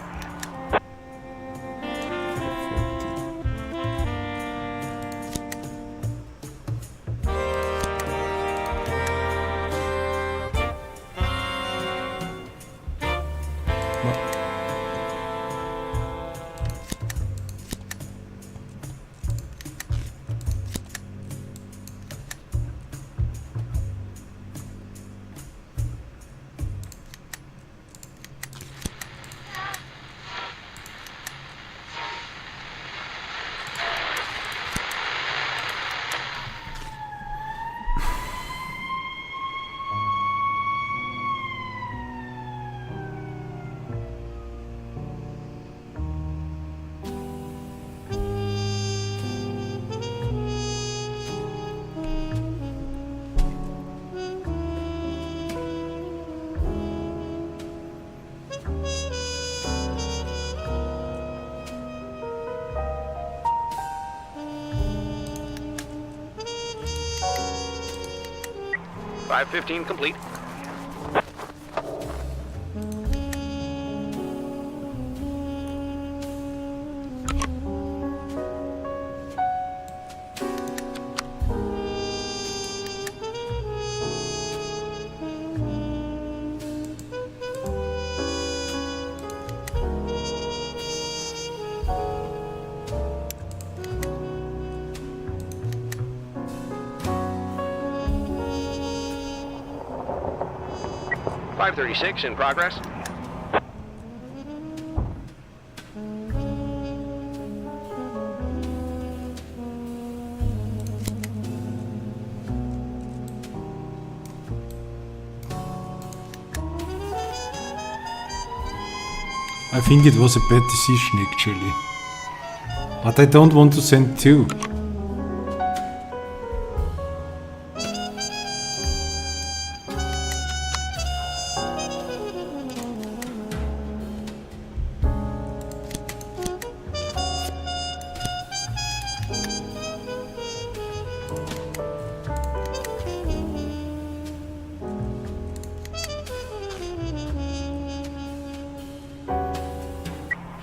.515 complete. .536 in progress. I think it was a bad decision actually. But I don't want to send two.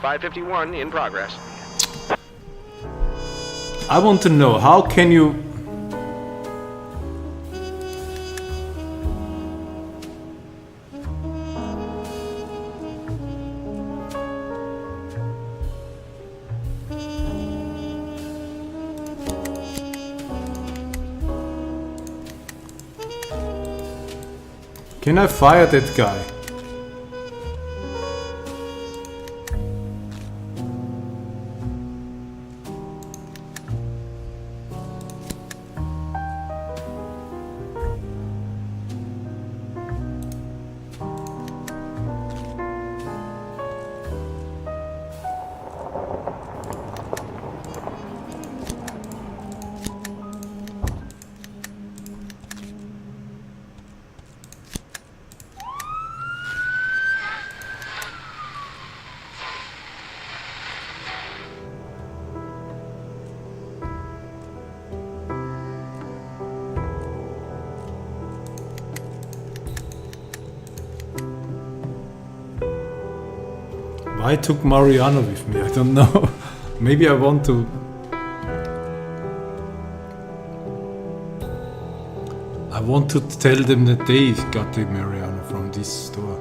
.551 in progress. I want to know, how can you... Can I fire that guy? Why took Mariano with me? I don't know. Maybe I want to... I want to tell them that they got the Mariano from this store.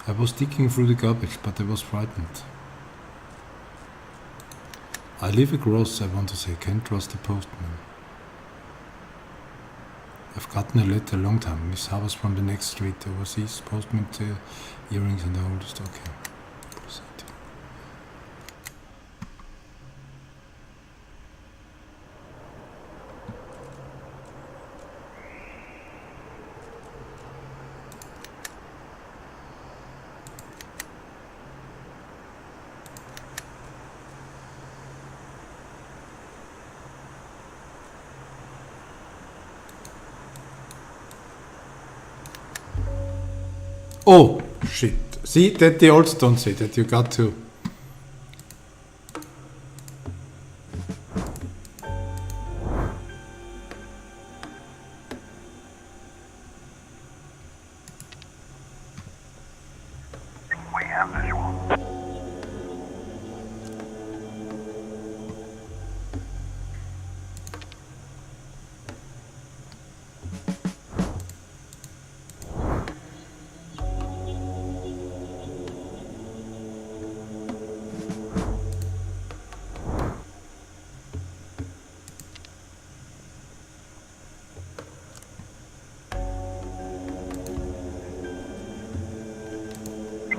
I was digging through the garbage, but I was frightened. I live across, I want to say, can't trust the postman. I've gotten a letter a long time. Miss Havers from the next street, overseas, postman, earrings and the oldest. Okay. Proceed. Oh, shit. See, that they also don't say that you got to... We have visual.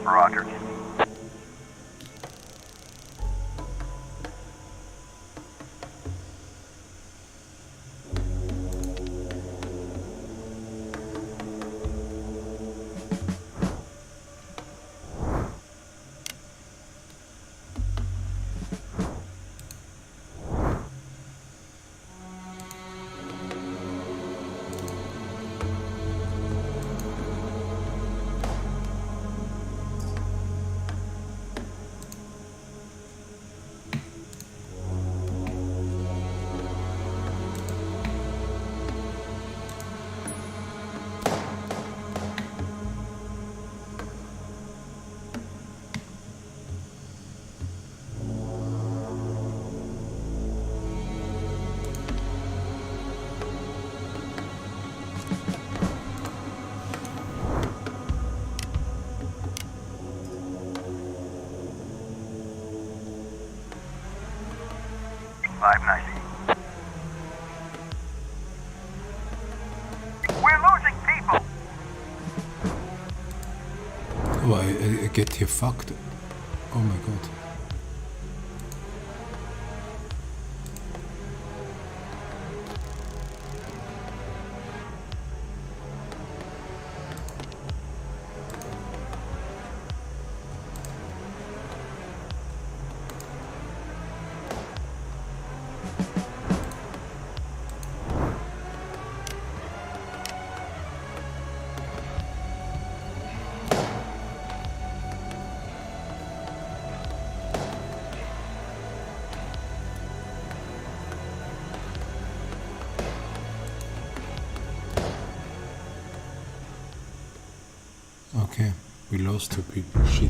Roger. We're losing people. Oh, I get here fucked. Oh my god. Okay, we lost 2 people. Shit.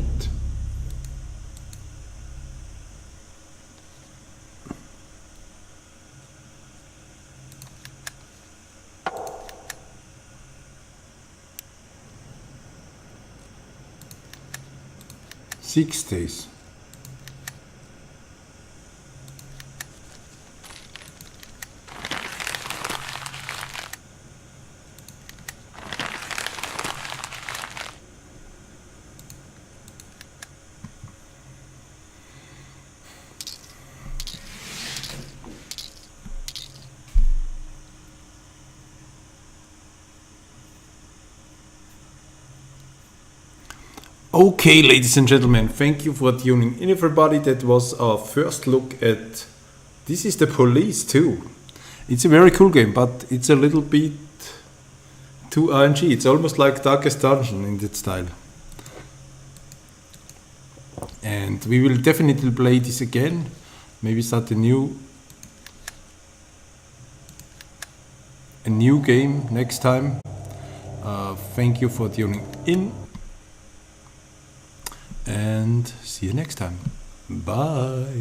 Six days. Okay, ladies and gentlemen, thank you for tuning in, everybody. That was our first look at This is the Police 2. It's a very cool game, but it's a little bit too RNG. It's almost like Darkest Dungeon in that style. And we will definitely play this again. Maybe start a new game next time. Thank you for tuning in. And see you next time. Bye.